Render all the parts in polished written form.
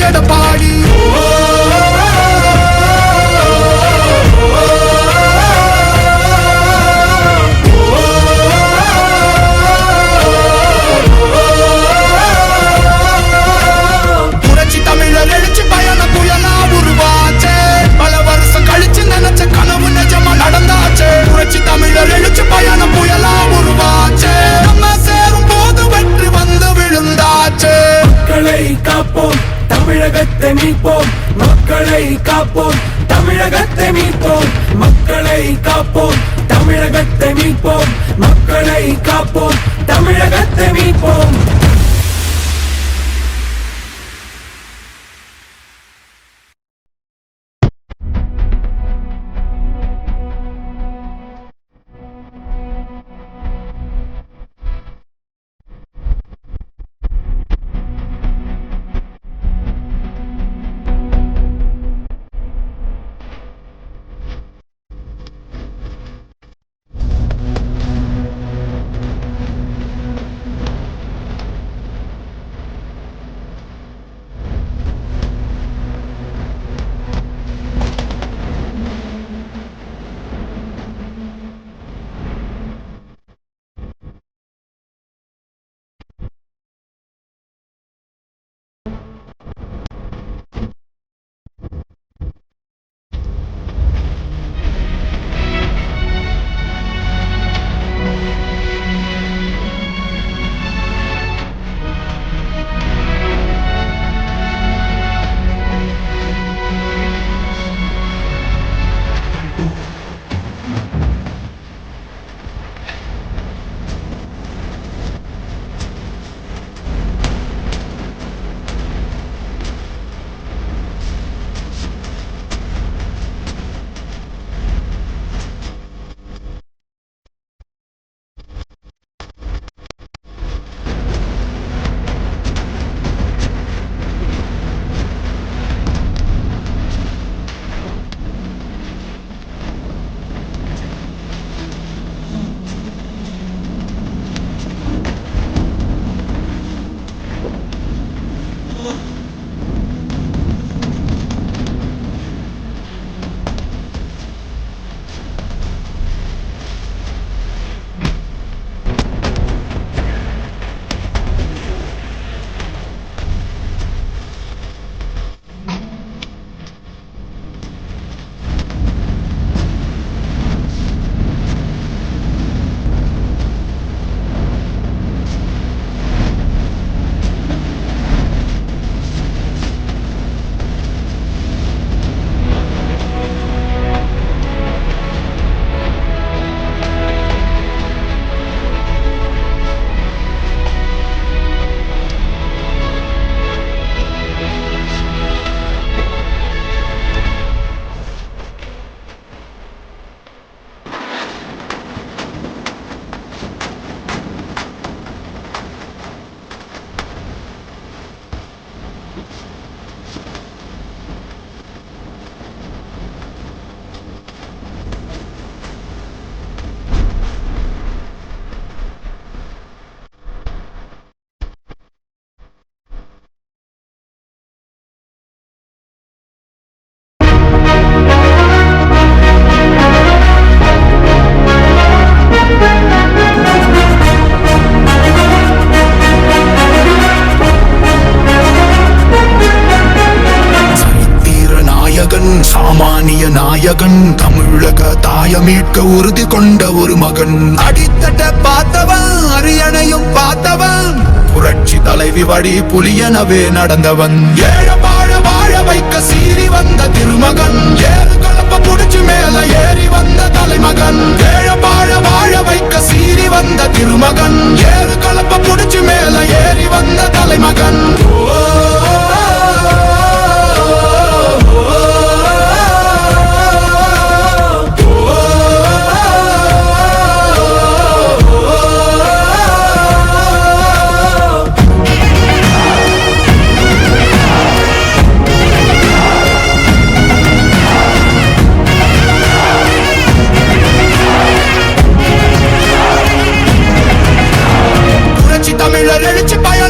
எடப்பாடி. புரட்சி தமிழர் எழுச்சி பயண புயலா உருவாச்சே. பல வருஷம் கழிச்சு நினைச்ச கனவு நிஜமா நடந்தாச்சே. புரட்சி தமிழர் எழுச்சி பயண புயலா உருவாச்சே. நம்ம சேரும் போது வெற்றி வந்து விழுந்தாச்சே. மக்களை காப்போம், தமிழகத்தை மீட்போம். மக்களை காப்போம், தமிழகத்தை மீட்போம். மக்களை காப்போம், தமிழகத்தை மீட்போம். மக்களை காப்போம், தமிழகத்தை மீட்போம். சாமானிய நாயகன், தமிழக தாய மீட்க உறுதி கொண்ட ஒரு மகன். அடித்தட்ட பார்த்தவன், அரியணையும் பார்த்தவன், புரட்சி தலைவி வழி புலியனவே நடந்தவன். ஏழ வாழ வாழ வைக்க சீறி வந்த திருமகன், ஏறு கலப்ப புடிச்சு மேல ஏறி வந்த தலைமகன். ஏழ வாழ வாழ வைக்க சீறி வந்த திருமகன், ஏறு கலப்ப புடிச்சு மேல ஏறி வந்த தலைமகன். தமிழர் எழுச்சி பய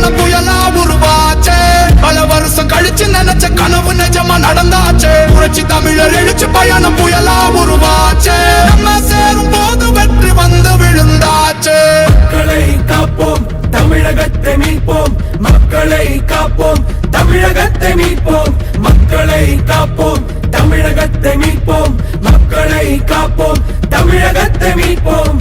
புரட்சி தமிழர் எழுச்சி பயணம் புயலா உருவாச்சே நம்ம சேரும் போது வெற்றி வந்து விழுந்தாச்சே மக்களை காப்போம் தமிழகத்தை மீட்போம் மக்களை காப்போம் தமிழகத்தை மீட்போம் மக்களை காப்போம் தமிழகத்தை மீட்போம் மக்களை காப்போம் தமிழகத்தை மீட்போம்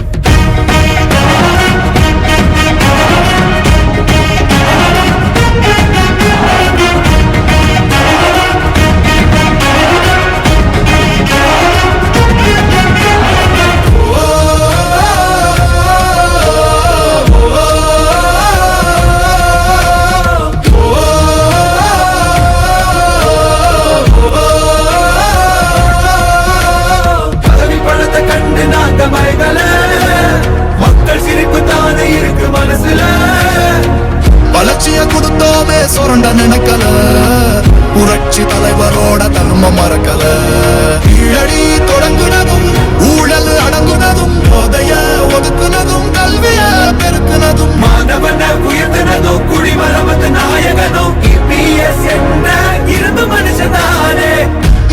மக்கள் சிரிப்பு தானே இருக்கு மனசுல வளர்ச்சிய கொடுத்தோமே சுரண்ட நினைக்கல புரட்சி தலைவரோட தர்மம் மறக்கல கீழடி தொடங்குனதும் ஊழல் அடங்குனதும் போதைய ஒதுக்குனதும் கல்விய பெருக்குனதும் மாணவனை உயர்த்தினதும் குடிமரமத்து நாயகனும் இபிஎஸ் என்ற இரும்பு மனுஷனானே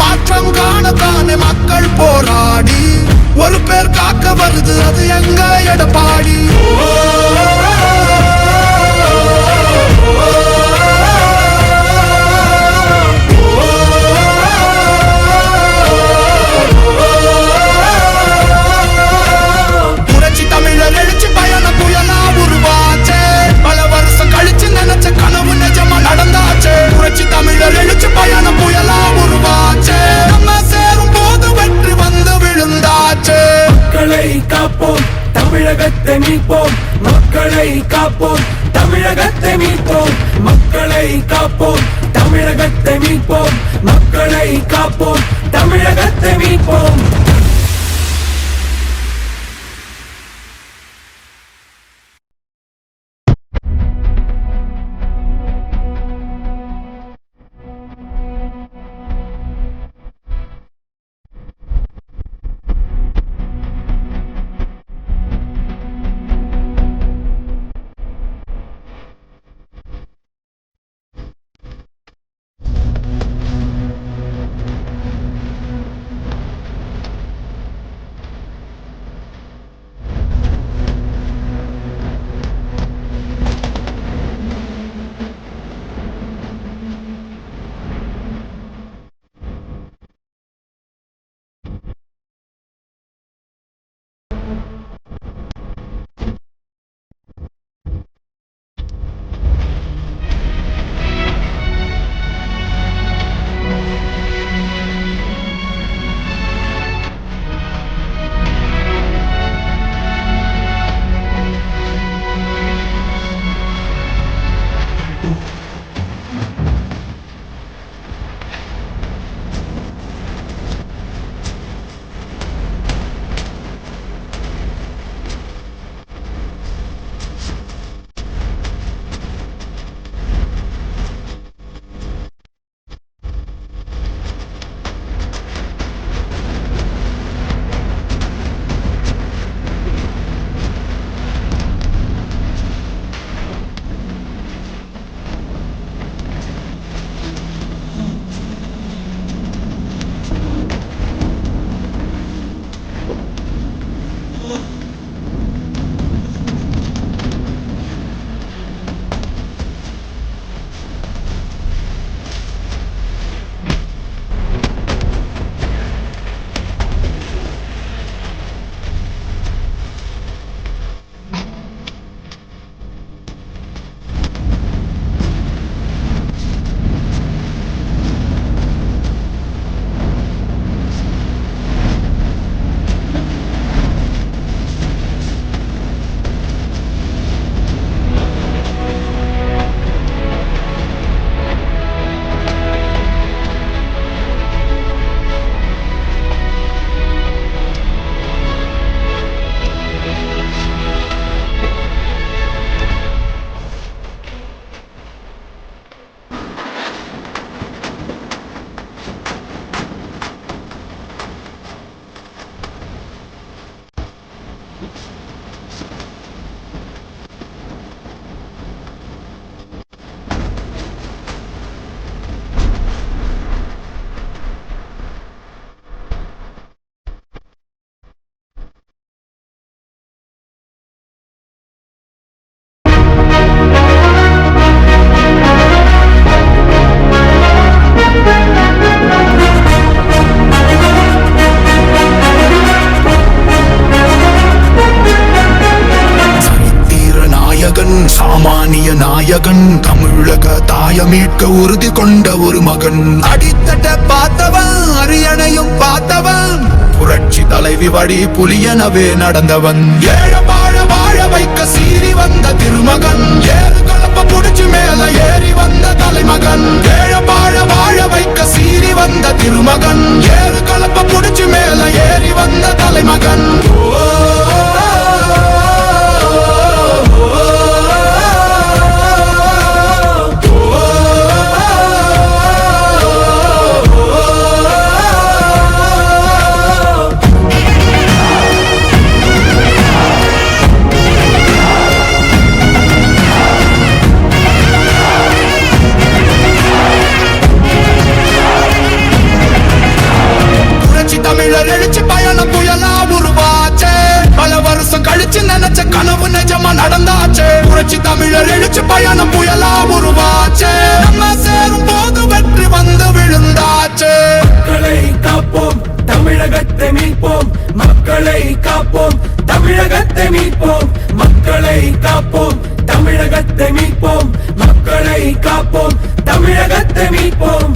மாற்றம் காணத்தானே மக்கள் போராடி ஒரு பேர் காக்க வருது அது எங்க எடப்பாடி புரட்சி தமிழர் எழுச்சி பயணம் புயலா உருவாச்சே பல வருஷம் கழிச்சு நினைச்ச கனவு நிஜமா நடந்தாச்சே புரட்சி தமிழர் எழுச்சி பயணம் புயலா உருவாச்சே நம்ம சேரும் போது வெற்றி வந்து விழுந்தாச்சே மக்களை காப்போம் தமிழகத்தை மீட்போம் மக்களை காப்போம் தமிழகத்தை மீட்போம் மக்களை காப்போம் தமிழகத்தை மீட்போம் மக்களை காப்போம் தமிழகத்தை மீட்போம் நாயகன் தமிழக தாய மீட்க உறுதி கொண்ட ஒரு மகன் அடித்தட்ட பார்த்தவன் அரியணையும் பார்த்தவன் புரட்சி தலைவி வழி புலியனவே நடந்தவன் ஏழ வாழ வைக்க சீறி வந்த திருமகன் ஏறு கலப்ப புடிச்சு மேல ஏறி வந்த தலைமகன் ஏழ வாழ வைக்க சீறி வந்த திருமகன் ஏறு கலப்ப புடிச்சு மேல ஏறி வந்த தலைமகன் தமிழர் எழுச்சி பயணம் புயலா உருவாச்சே பல வருஷம் கழிச்சு நினைச்ச கனவு நிஜமா நடந்தாச்சே புரட்சி தமிழர் எழுச்சி பயணம் புயலா உருவாச்சே நம்ம சேரும் போது வெற்றி வந்து விழுந்தாச்சே மக்களை காப்போம் தமிழகத்தை மீட்போம் மக்களை காப்போம் தமிழகத்தை மீட்போம் மக்களை காப்போம் தமிழகத்தை மீட்போம் மக்களை காப்போம் தமிழகத்தை மீட்போம்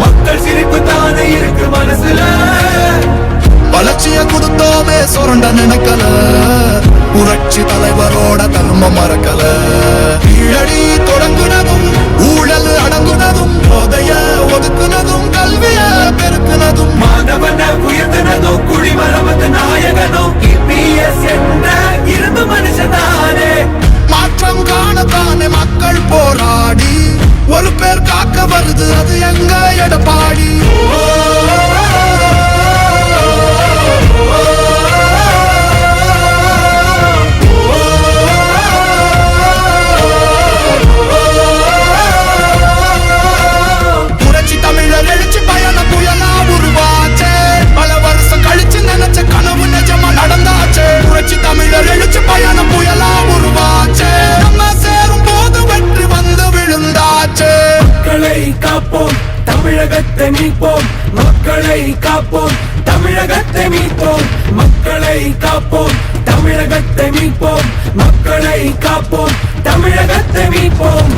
மக்கள் சிரிப்பு தானே இருக்கு மனசுல வளர்ச்சிய கொடுத்தோமே சுரண்ட நினைக்கல புரட்சி தலைவரோட தர்மம் மறக்கல கீழடி தொடங்குனதும் ஊழல் அடங்குனதும் போதைய ஒதுக்குனதும் கல்விய பெருக்குனதும் மாணவன உயர்த்தினதும் குடிமரமத்து நாயகனும் EPS என்ற இரும்பு மனுஷனானே மாற்றம் காணத்தானே மக்கள் போராடி ஒரு பேர் காக்க வருது அது எங்க எடப்பாடி புரட்சி தமிழர் எழுச்சி பயணம் புயலா உருவாச்சே பல வருஷம் கழிச்சு நினைச்ச கனவு நிஜமா நடந்தாச்சே புரட்சி தமிழர் எழுச்சி பயணம் புயலா உருவாச்சே நம்ம சேரும் போது வெற்றி வந்து விழுந்தாச்சே மக்களை காப்போம் தமிழகத்தை மீட்போம் மக்களை காப்போம் தமிழகத்தை மீட்போம் மக்களை காப்போம் தமிழகத்தை மீட்போம் மக்களை காப்போம் தமிழகத்தை மீட்போம்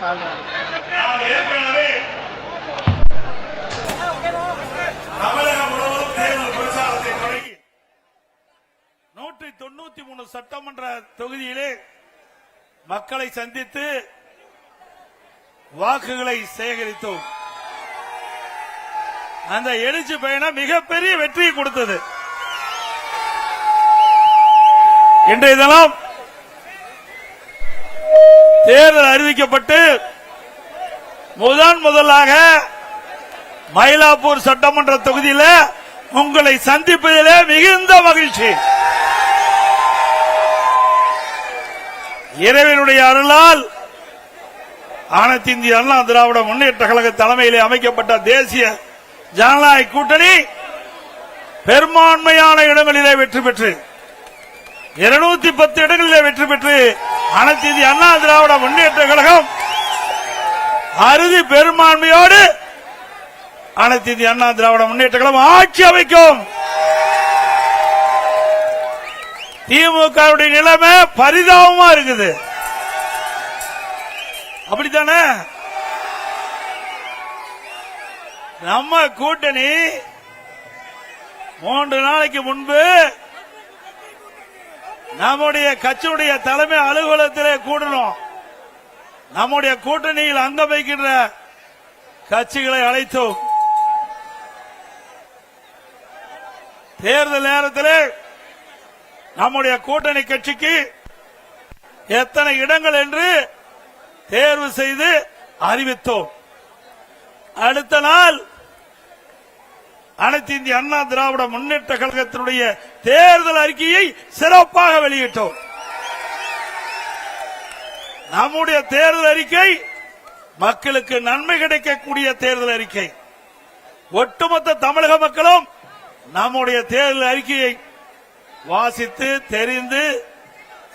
ஏற்கனவே தமிழகம் முழுவதும் தேர்தல் பிரச்சாரத்தை தொடங்கி 193 சட்டமன்ற தொகுதியிலே மக்களை சந்தித்து வாக்குகளை சேகரித்தோம். அந்த எழுச்சி பயணம் மிகப்பெரிய வெற்றியை கொடுத்தது. இன்றைய தினம் தேர்தல் அறிவிக்கப்பட்டு முதலாக மயிலாப்பூர் சட்டமன்ற தொகுதியில் உங்களை சந்திப்பதிலே மிகுந்த மகிழ்ச்சி. இறைவனுடைய அருளால் அனைத்து இந்திய அண்ணா திராவிட முன்னேற்ற கழக தலைமையிலே அமைக்கப்பட்ட தேசிய ஜனநாயக கூட்டணி பெரும்பான்மையான இடங்களிலே வெற்றி பெற்று 210 இடங்களிலே வெற்றி பெற்று அனைத்து இந்திய அண்ணா திராவிட முன்னேற்ற கழகம் அறுதி பெரும்பான்மையோடு அனைத்து இந்திய அண்ணா திராவிட முன்னேற்ற கழகம் ஆட்சி அமைக்கும். திமுக நிலைமை பரிதாபமா இருக்குது. அப்படித்தானே? நம்ம கூட்டணி 3 நாளைக்கு முன்பு நம்முடைய கட்சியுடைய தலைமை அலுவலகத்திலே கூடணும். நம்முடைய கூட்டணியில் அங்கம் வைக்கின்ற கட்சிகளை அழைத்தோம். தேர்தல் நேரத்தில் நம்முடைய கூட்டணி கட்சிக்கு எத்தனை இடங்கள் என்று தேர்வு செய்து அறிவித்தோம். அடுத்த நாள் அனைத்து இந்திய அண்ணா திராவிட முன்னேற்ற கழகத்தினுடைய தேர்தல் அறிக்கையை சிறப்பாக வெளியிட்டோம். நம்முடைய தேர்தல் அறிக்கை மக்களுக்கு நன்மை கிடைக்கக்கூடிய தேர்தல் அறிக்கை. ஒட்டுமொத்த தமிழக மக்களும் நம்முடைய தேர்தல் அறிக்கையை வாசித்து தெரிந்து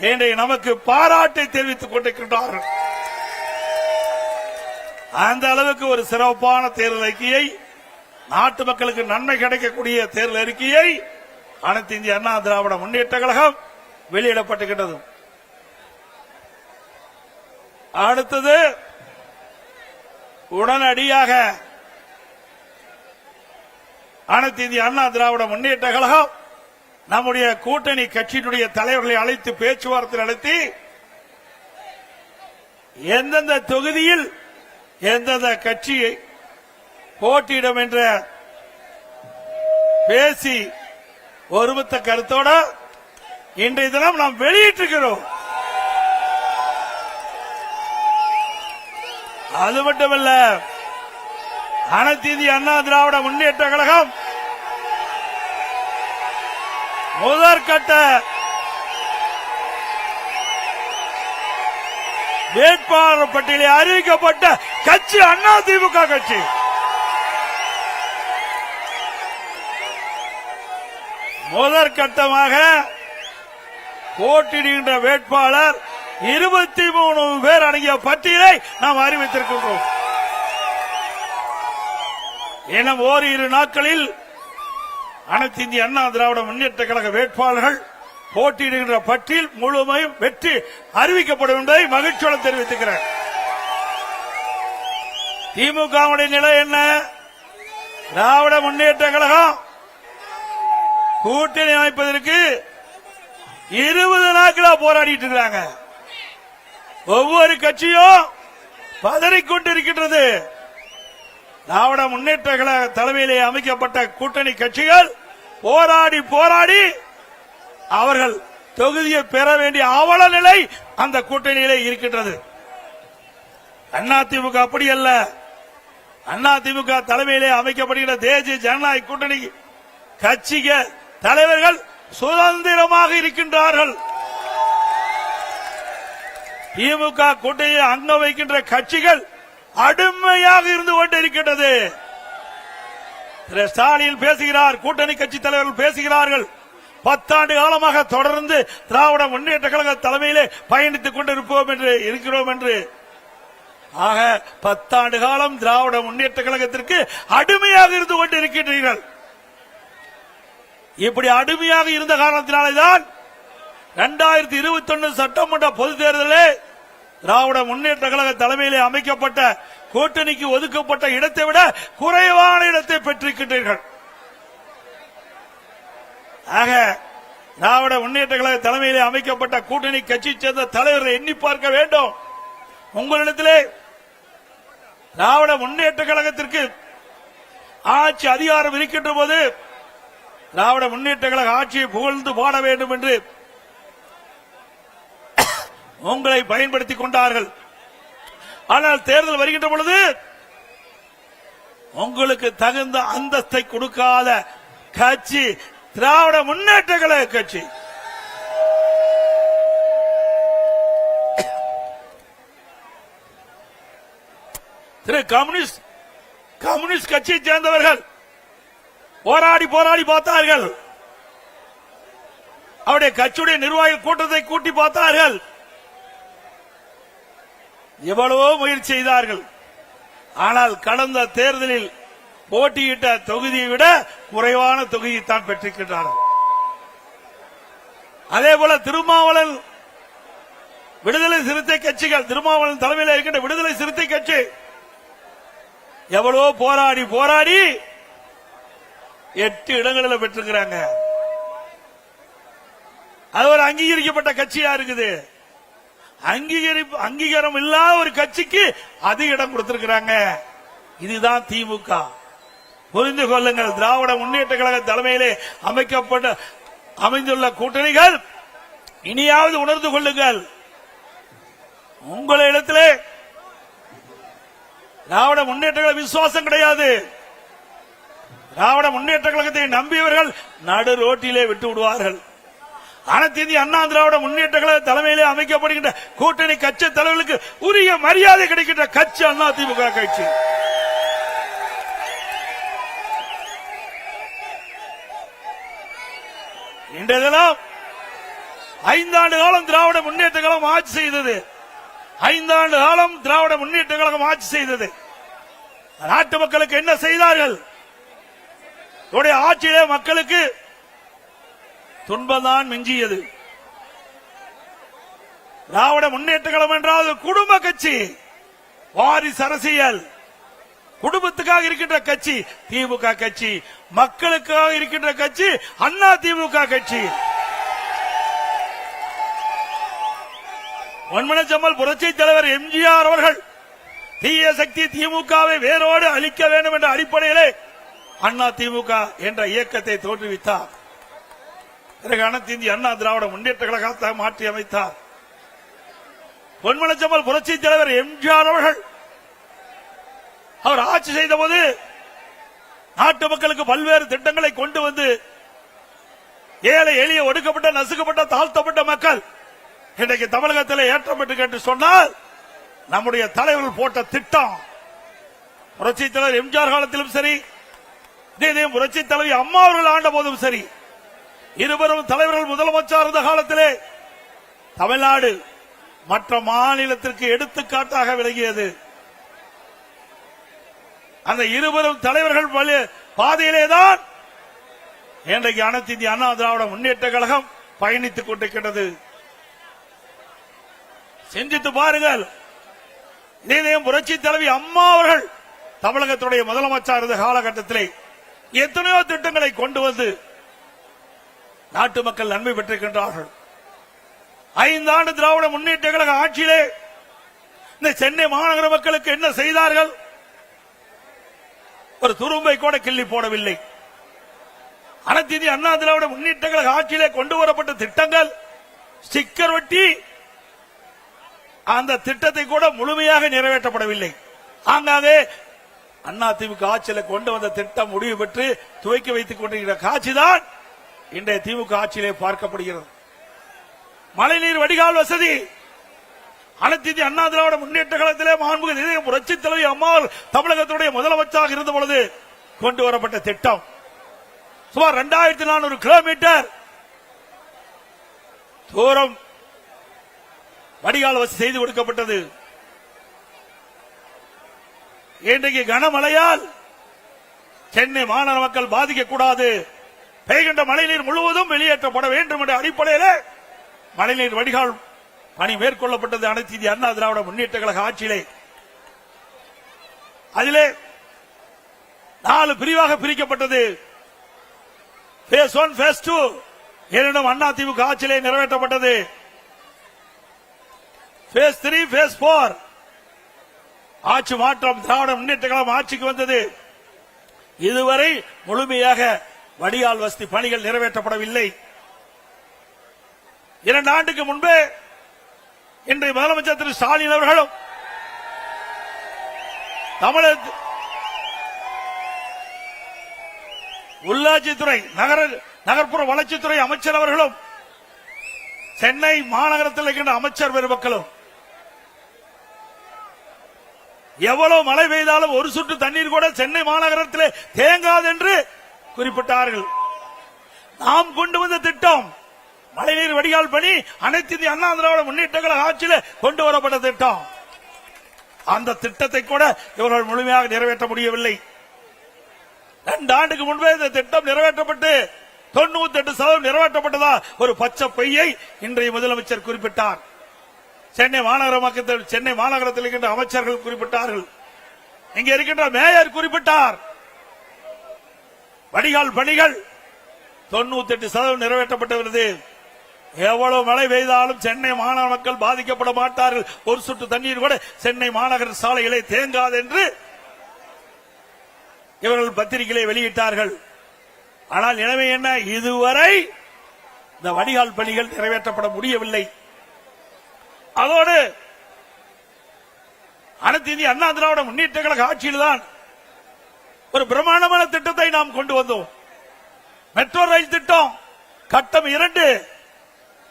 இன்றைய நமக்கு பாராட்டை தெரிவித்துக் கொண்டிருக்கின்றார்கள். அந்த அளவுக்கு ஒரு சிறப்பான தேர்தல் அறிக்கையை, நாட்டு மக்களுக்கு நன்மை கிடைக்கக்கூடிய தேர்தல் அறிக்கையை அனைத்து இந்திய அண்ணா திராவிட முன்னேற்ற கழகம் வெளியிடப்பட்டுவிட்டது. அடுத்தது உடனடியாக அனைத்து இந்திய அண்ணா திராவிட முன்னேற்ற கழகம் நம்முடைய கூட்டணி கட்சியினுடைய தலைவர்களை அழைத்து பேச்சுவார்த்தை நடத்தி எந்தெந்த தொகுதியில் எந்தெந்த கட்சியை போட்டியிடும் என்ற பேசி ஒருமித்த கருத்தோடு இன்றைய தினம் நாம் வெளியிட்டிருக்கிறோம். அது மட்டுமல்ல, அனைத்து இந்திய அண்ணா திராவிட முன்னேற்ற கழகம் முதற்கட்ட வேட்பாளர் பட்டியலில் அறிவிக்கப்பட்ட கட்சி அண்ணா திமுக கட்சி. முதற்கட்டமாக போட்டியிடுகின்ற வேட்பாளர் 23 பேர் அடங்கிய பட்டியலை நாம் அறிவித்திருக்கிறோம். இன்னும் ஓரிரு நாட்களில் அனைத்து இந்திய அண்ணா திராவிட முன்னேற்ற கழக வேட்பாளர்கள் போட்டியிடுகின்ற பட்டியல் முழுமையும் வெற்றி அறிவிக்கப்படும் என்பதை மகிழ்ச்சியோடு தெரிவித்துக்கிறேன். திமுகவுடைய நிலை என்ன? திராவிட முன்னேற்ற கழகம் கூட்டணி அமைப்பதற்கு 20 நாட்களா போராடிட்டு இருக்கிறாங்க. ஒவ்வொரு கட்சியும் பதறிக்கொண்டிருக்கின்றது. திராவிட முன்னேற்ற கழக தலைமையிலே அமைக்கப்பட்ட கூட்டணி கட்சிகள் போராடி போராடி அவர்கள் தொகுதியை பெற வேண்டிய அவல நிலை அந்த கூட்டணியிலே இருக்கின்றது. அதிமுக அப்படி அல்ல. அதிமுக தலைமையிலே அமைக்கப்படுகிற தேசிய ஜனநாயக கூட்டணி கட்சிகள் தலைவர்கள் சுதந்திரமாக இருக்கின்றார்கள். திமுக கூட்டணியில் அங்கம் வைக்கின்ற கட்சிகள் அடிமையாக இருந்து கொண்டிருக்கின்றது. திரு ஸ்டாலின் பேசுகிறார், கூட்டணி கட்சி தலைவர்கள் பேசுகிறார்கள். 10 ஆண்டு காலமாக தொடர்ந்து திராவிட முன்னேற்ற கழக தலைமையிலே பயணித்துக் கொண்டிருப்போம் என்று இருக்கிறோம் என்று. ஆக 10 ஆண்டு காலம் திராவிட முன்னேற்ற கழகத்திற்கு அடிமையாக இருந்து கொண்டிருக்கின்றீர்கள். இப்படி அடிமையாக இருந்த காரணத்தினால்தான் 2021 சட்டமன்ற பொதுத் தேர்தலில் திராவிட முன்னேற்ற கழக தலைமையிலே அமைக்கப்பட்ட கூட்டணிக்கு ஒதுக்கப்பட்ட இடத்தை விட குறைவான இடத்தை பெற்றிருக்கின்றீர்கள். ஆக திராவிட முன்னேற்ற கழக தலைமையிலே அமைக்கப்பட்ட கூட்டணி கட்சி சேர்ந்த தலைவரை எண்ணி பார்க்க வேண்டும். உங்களிடத்திலே திராவிட முன்னேற்ற கழகத்திற்கு ஆட்சி அதிகாரம் இருக்கின்ற போது திராவிட முன்னேற்ற கழக ஆட்சியை புகழ்ந்து பாட வேண்டும் என்று உங்களை பயன்படுத்திக் கொண்டார்கள். ஆனால் தேர்தல் வருகின்ற பொழுது உங்களுக்கு தகுந்த அந்தஸ்தை கொடுக்காத கட்சி திராவிட முன்னேற்ற கழக கட்சி. திரு கம்யூனிஸ்ட் கட்சியை சேர்ந்தவர்கள் போராடி பார்த்தார்கள். அவருடைய கட்சியுடைய நிர்வாக கூட்டத்தை கூட்டி பார்த்தார்கள். எவ்வளவோ முயற்சி செய்தார்கள். ஆனால் கடந்த தேர்தலில் போட்டியிட்ட தொகுதியை விட குறைவான தொகுதியை தான் பெற்றிருக்கின்றார்கள். அதே போல திருமாவளவன் விடுதலை சிறுத்தை கட்சிகள், திருமாவளவன் தலைமையில் இருக்கின்ற விடுதலை சிறுத்தை கட்சி எவ்வளவோ போராடி 8 இடங்களில் பெற்றிருக்கிறாங்க. அது ஒரு அங்கீகரிக்கப்பட்ட கட்சியா இருக்குது. அங்கீகாரம் இல்லாத ஒரு கட்சிக்கு அதிக இடம் கொடுத்திருக்கிறாங்க. இதுதான் திமுக. புரிந்து கொள்ளுங்கள். திராவிட முன்னேற்ற கழக தலைமையிலே அமைந்துள்ள கூட்டணிகள் இனியாவது உணர்ந்து கொள்ளுங்கள். உங்களிடத்திலே திராவிட முன்னேற்ற கழக விசுவாசம் கிடையாது. திராவிட முன்னேற்ற கழகத்தை நம்பியவர்கள் நடு ரோட்டிலே விட்டு விடுவார்கள். அனைத்து இந்திய அண்ணா திராவிட முன்னேற்ற கழக தலைமையிலே அமைக்கப்படுகின்ற கூட்டணி கட்சி தலைவர்களுக்கு உரிய மரியாதை கிடைக்கின்ற கட்சி அண்ணா திமுக கட்சி. இன்றைய தினம் 5 ஆண்டு காலம் திராவிட முன்னேற்ற கழகம் ஆட்சி செய்தது. 5 ஆண்டு காலம் திராவிட முன்னேற்ற கழகம் ஆட்சி செய்தது. நாட்டு மக்களுக்கு என்ன செய்தார்கள்? ஆட்சியிலே மக்களுக்கு துன்பம்தான் மிஞ்சியது. திராவிட முன்னேற்ற கழகம் என்றால் குடும்ப கட்சி, வாரிசு அரசியல், குடும்பத்துக்காக இருக்கின்ற கட்சி திமுக கட்சி, மக்களுக்காக இருக்கின்ற கட்சி அண்ணா திமுக கட்சி. பொன்மனச்செம்மல் புரட்சி தலைவர் எம்ஜிஆர் அவர்கள் தீய சக்தி திமுகவை வேரோடு அழிக்க வேண்டும் என்ற அடிப்படையிலே அண்ணா திமுக என்ற இயக்கத்தை தோற்றுவித்தார். பிறகு அனைத்து இந்திய அண்ணா திராவிட முன்னேற்ற கழகத்தை மாற்றி அமைத்தார். பொன்மனச்செம்மல் புரட்சி தலைவர் எம்ஜிஆர் அவர்கள் அவர் ஆட்சி செய்த போது நாட்டு மக்களுக்கு பல்வேறு திட்டங்களை கொண்டு வந்து ஏழை எளிய ஒடுக்கப்பட்ட நசுக்கப்பட்ட தாழ்த்தப்பட்ட மக்கள் இன்றைக்கு தமிழகத்தில் ஏற்றம் பெற்று கேட்டு சொன்னால் நம்முடைய தலைவர்கள் போட்ட திட்டம். புரட்சி தலைவர் எம்ஜிஆர் காலத்திலும் சரி, புரட்சி தலைவி அம்மா அவர்கள் ஆண்ட போதும் சரி, இருவரும் தலைவர்கள் முதலமைச்சர் இருந்த காலத்திலே தமிழ்நாடு மற்ற மாநிலத்திற்கு எடுத்துக்காட்டாக விளங்கியது. அந்த இருவரும் தலைவர்கள் பாதையிலேதான் இன்றைக்கு அனைத்து இந்திய அண்ணா திராவிட முன்னேற்ற கழகம் பயணித்துக் கொண்டிருக்கிறது. சிந்தித்து பாருங்கள். இதே புரட்சி தலைவி அம்மா அவர்கள் தமிழகத்துடைய முதலமைச்சர் இருந்த காலகட்டத்திலே எத்தனையோ திட்டங்களை கொண்டு வந்து நாட்டு மக்கள் நன்மை பெற்றிருக்கின்றார்கள். 5 ஆண்டு திராவிட முன்னேற்ற கழக ஆட்சியிலே இந்த சென்னை மாநகர மக்களுக்கு என்ன செய்தார்கள்? ஒரு துரும்பை கூட கிள்ளி போடவில்லை. அனைத்து இந்திய அண்ணா திராவிட முன்னேற்ற கழக ஆட்சியிலே கொண்டு வரப்பட்ட திட்டங்கள் ஸ்டிக்கர் ஒட்டி அந்த திட்டத்தை கூட முழுமையாக நிறைவேற்றப்படவில்லை. ஆங்காங்கே அண்ணா திமுக ஆட்சியில் கொண்டு வந்த திட்டம் முடிவு பெற்று துவக்கி வைத்துக் கொண்டிருக்கிற காட்சிதான் இன்றைய திமுக ஆட்சியிலே பார்க்கப்படுகிறது. மழைநீர் வடிகால் வசதி அனைத்து இந்திய அண்ணா திராவிட முன்னேற்ற கழகத்திலே மாண்புமிகு புரட்சி தலைவி அம்மா தமிழகத்துடைய முதலமைச்சராக இருந்த பொழுது கொண்டு வரப்பட்ட திட்டம் சுமார் 2400 கிலோமீட்டர் தூரம் வடிகால் வசதி செய்து கொடுக்கப்பட்டது. இன்றைக்கு கனமழையால் சென்னை மாநகர மக்கள் பாதிக்கக்கூடாது, பெய்கின்ற மழைநீர் முழுவதும் வெளியேற்றப்பட வேண்டும் என்ற அடிப்படையில் மழைநீர் வடிகால் பணி மேற்கொள்ளப்பட்டது அனைத்து இந்திய அண்ணா திராவிட முன்னேற்ற கழக ஆட்சியிலே. அதிலே 4 பிரிவாக பிரிக்கப்பட்டது. பேஸ் 1, பேஸ் 2 இரண்டும் அண்ணா திமுக ஆட்சியிலே நிறைவேற்றப்பட்டது. பேஸ் 3, பேஸ் 4 ஆட்சி மாற்றம் திராவிட முன்னேற்ற கழகம் ஆட்சிக்கு வந்தது. இதுவரை முழுமையாக வடிகால் வசதி பணிகள் நிறைவேற்றப்படவில்லை. 2 ஆண்டுக்கு முன்பே இன்றைய முதலமைச்சர் திரு ஸ்டாலின் அவர்களும் தமிழக உள்ளாட்சித்துறை நகர்ப்புற வளர்ச்சித்துறை அமைச்சர் அவர்களும் சென்னை மாநகரத்தில் இருக்கின்ற அமைச்சர் பெருமக்களும் எவ்வளவு மழை பெய்தாலும் ஒரு சொட்டு தண்ணீர் கூட சென்னை மாநகரத்தில் தேங்காது என்று குறிப்பிட்டார்கள். நாம் கொண்டு வந்த திட்டம் மழைநீர் வடிகால் பணி அனைத்து இந்திய அண்ணா திராவிட முன்னேற்ற கழக ஆட்சியில் கொண்டு வரப்பட்ட திட்டம். அந்த திட்டத்தை கூட இவர்கள் முழுமையாக நிறைவேற்ற முடியவில்லை. 2 ஆண்டுக்கு முன்பே இந்த திட்டம் நிறைவேற்றப்பட்டு 98% நிறைவேற்றப்பட்டதா ஒரு பச்சை பொய்யை இன்றைய முதலமைச்சர் குறிப்பிட்டார். சென்னை மாநகரத்தில் இருக்கின்ற அமைச்சர்கள் குறிப்பிட்டார்கள். இங்கே இருக்கின்ற மேயர் குறிப்பிட்டார். வடிகால் பணிகள் 98% நிறைவேற்றப்பட்டுள்ளது. எவ்வளவு மழை பெய்தாலும் சென்னை மாநகர மக்கள் பாதிக்கப்பட மாட்டார்கள். ஒரு சொட்டு தண்ணீர் கூட சென்னை மாநகர சாலைகளை தேங்காது என்று இவர்கள் பத்திரிகைகளை வெளியிட்டார்கள். ஆனால் நிலைமை என்ன? இதுவரை இந்த வடிகால் பணிகள் நிறைவேற்றப்பட முடியவில்லை. அதோடு அனைத்து இந்திய அண்ணா திராவிட முன்னேற்ற கழக ஆட்சியில்தான் ஒரு பிரம்மாண்டமான திட்டத்தை நாம் கொண்டு வந்தோம். மெட்ரோ ரயில் திட்டம் கட்டம் 2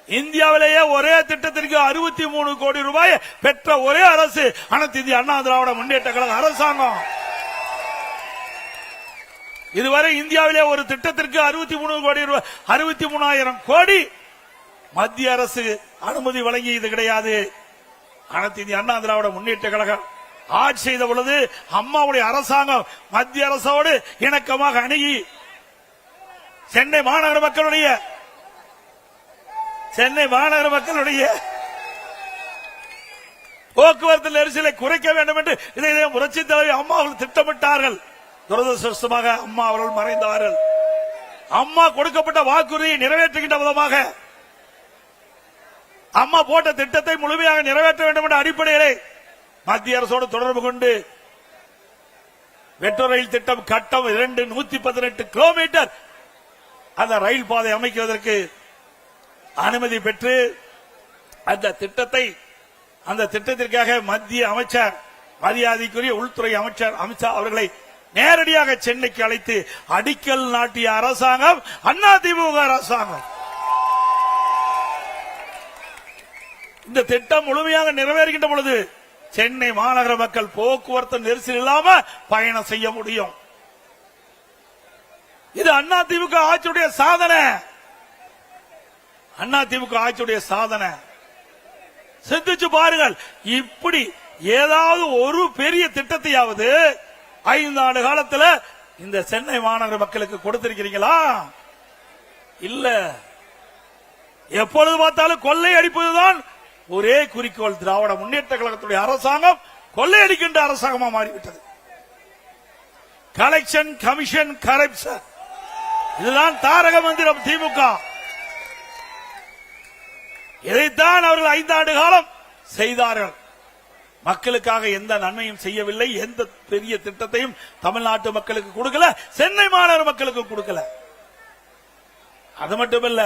இந்தியாவிலேயே ஒரே திட்டத்திற்கு 63 கோடி ரூபாய் பெற்ற ஒரே அரசு அனைத்து இந்திய அண்ணா திராவிட முன்னேற்ற கழக அரசாங்கம். இதுவரை இந்தியாவிலே ஒரு திட்டத்திற்கு 63 கோடி ரூபாய் 63,000 கோடி மத்திய அரசு அனுமதி வழங்கியது கிடையாது. அனைத்து இந்திய அண்ணா திராவிட முன்னேற்ற கழகம் ஆட்சி செய்த பொழுது அம்மாவுடைய அரசாங்கம் மத்திய அரசோடு இணக்கமாக அணுகி சென்னை மாநகர மக்களுடைய போக்குவரத்து நெரிசலை குறைக்க வேண்டும் என்று இதை புரட்சி தலைவர் அம்மா அவர்கள் திட்டமிட்டார்கள். துரதிருஷ்டவசமாக அம்மா அவர்கள் மறைந்தார்கள். அம்மா கொடுக்கப்பட்ட வாக்குறுதியை நிறைவேற்றுகின்ற விதமாக அம்மா போட்ட திட்டத்தை முழுமையாக நிறைவேற்ற வேண்டும் என்ற அடிப்படையிலே மத்திய அரசோடு தொடர்பு கொண்டு மெட்ரோ ரயில் திட்டம் கட்டம் 2 118 கிலோமீட்டர் அந்த ரயில் பாதை அமைக்குவதற்கு அனுமதி பெற்று அந்த திட்டத்திற்காக மத்திய அமைச்சர் மரியாதைக்குரிய உள்துறை அமைச்சர் அமித்ஷா அவர்களை நேரடியாக சென்னைக்கு அழைத்து அடிக்கல் நாட்டிய அரசாங்கம் அதிமுக அரசாங்கம். இந்த திட்டம் முழுமையாக நிறைவேறுகின்ற பொழுது சென்னை மாநகர மக்கள் போக்குவரத்து நெரிசல் இல்லாம பயணம் செய்ய முடியும். இது அதிமுக ஆட்சியுடைய சாதனை. அதிமுக ஆட்சியுடைய சாதனை சிந்திச்சு பாருங்கள். இப்படி ஏதாவது ஒரு பெரிய திட்டத்தையாவது 5 ஆண்டு காலத்தில் இந்த சென்னை மாநகர மக்களுக்கு கொடுத்திருக்கிறீங்களா? இல்ல. எப்பொழுது பார்த்தாலும் கொள்ளை அடிப்பதுதான் ஒரே குறிக்கோள். திராவிட முன்னேற்ற கழகத்துடைய அரசாங்கம் கொள்ளையடிக்கின்ற அரசாங்கமா மாறிவிட்டது. கலெக்ஷன், கமிஷன், கரப்ஷன், இதுதான் தாரக மந்திரம் திமுக. இதைத்தான் அவர்கள் 5 ஆண்டு காலம் செய்தார்கள். மக்களுக்காக எந்த நன்மையும் செய்யவில்லை. எந்த பெரிய திட்டத்தையும் தமிழ்நாட்டு மக்களுக்கு கொடுக்கல, சென்னை மாநகர மக்களுக்கு கொடுக்கல. அது மட்டுமல்ல,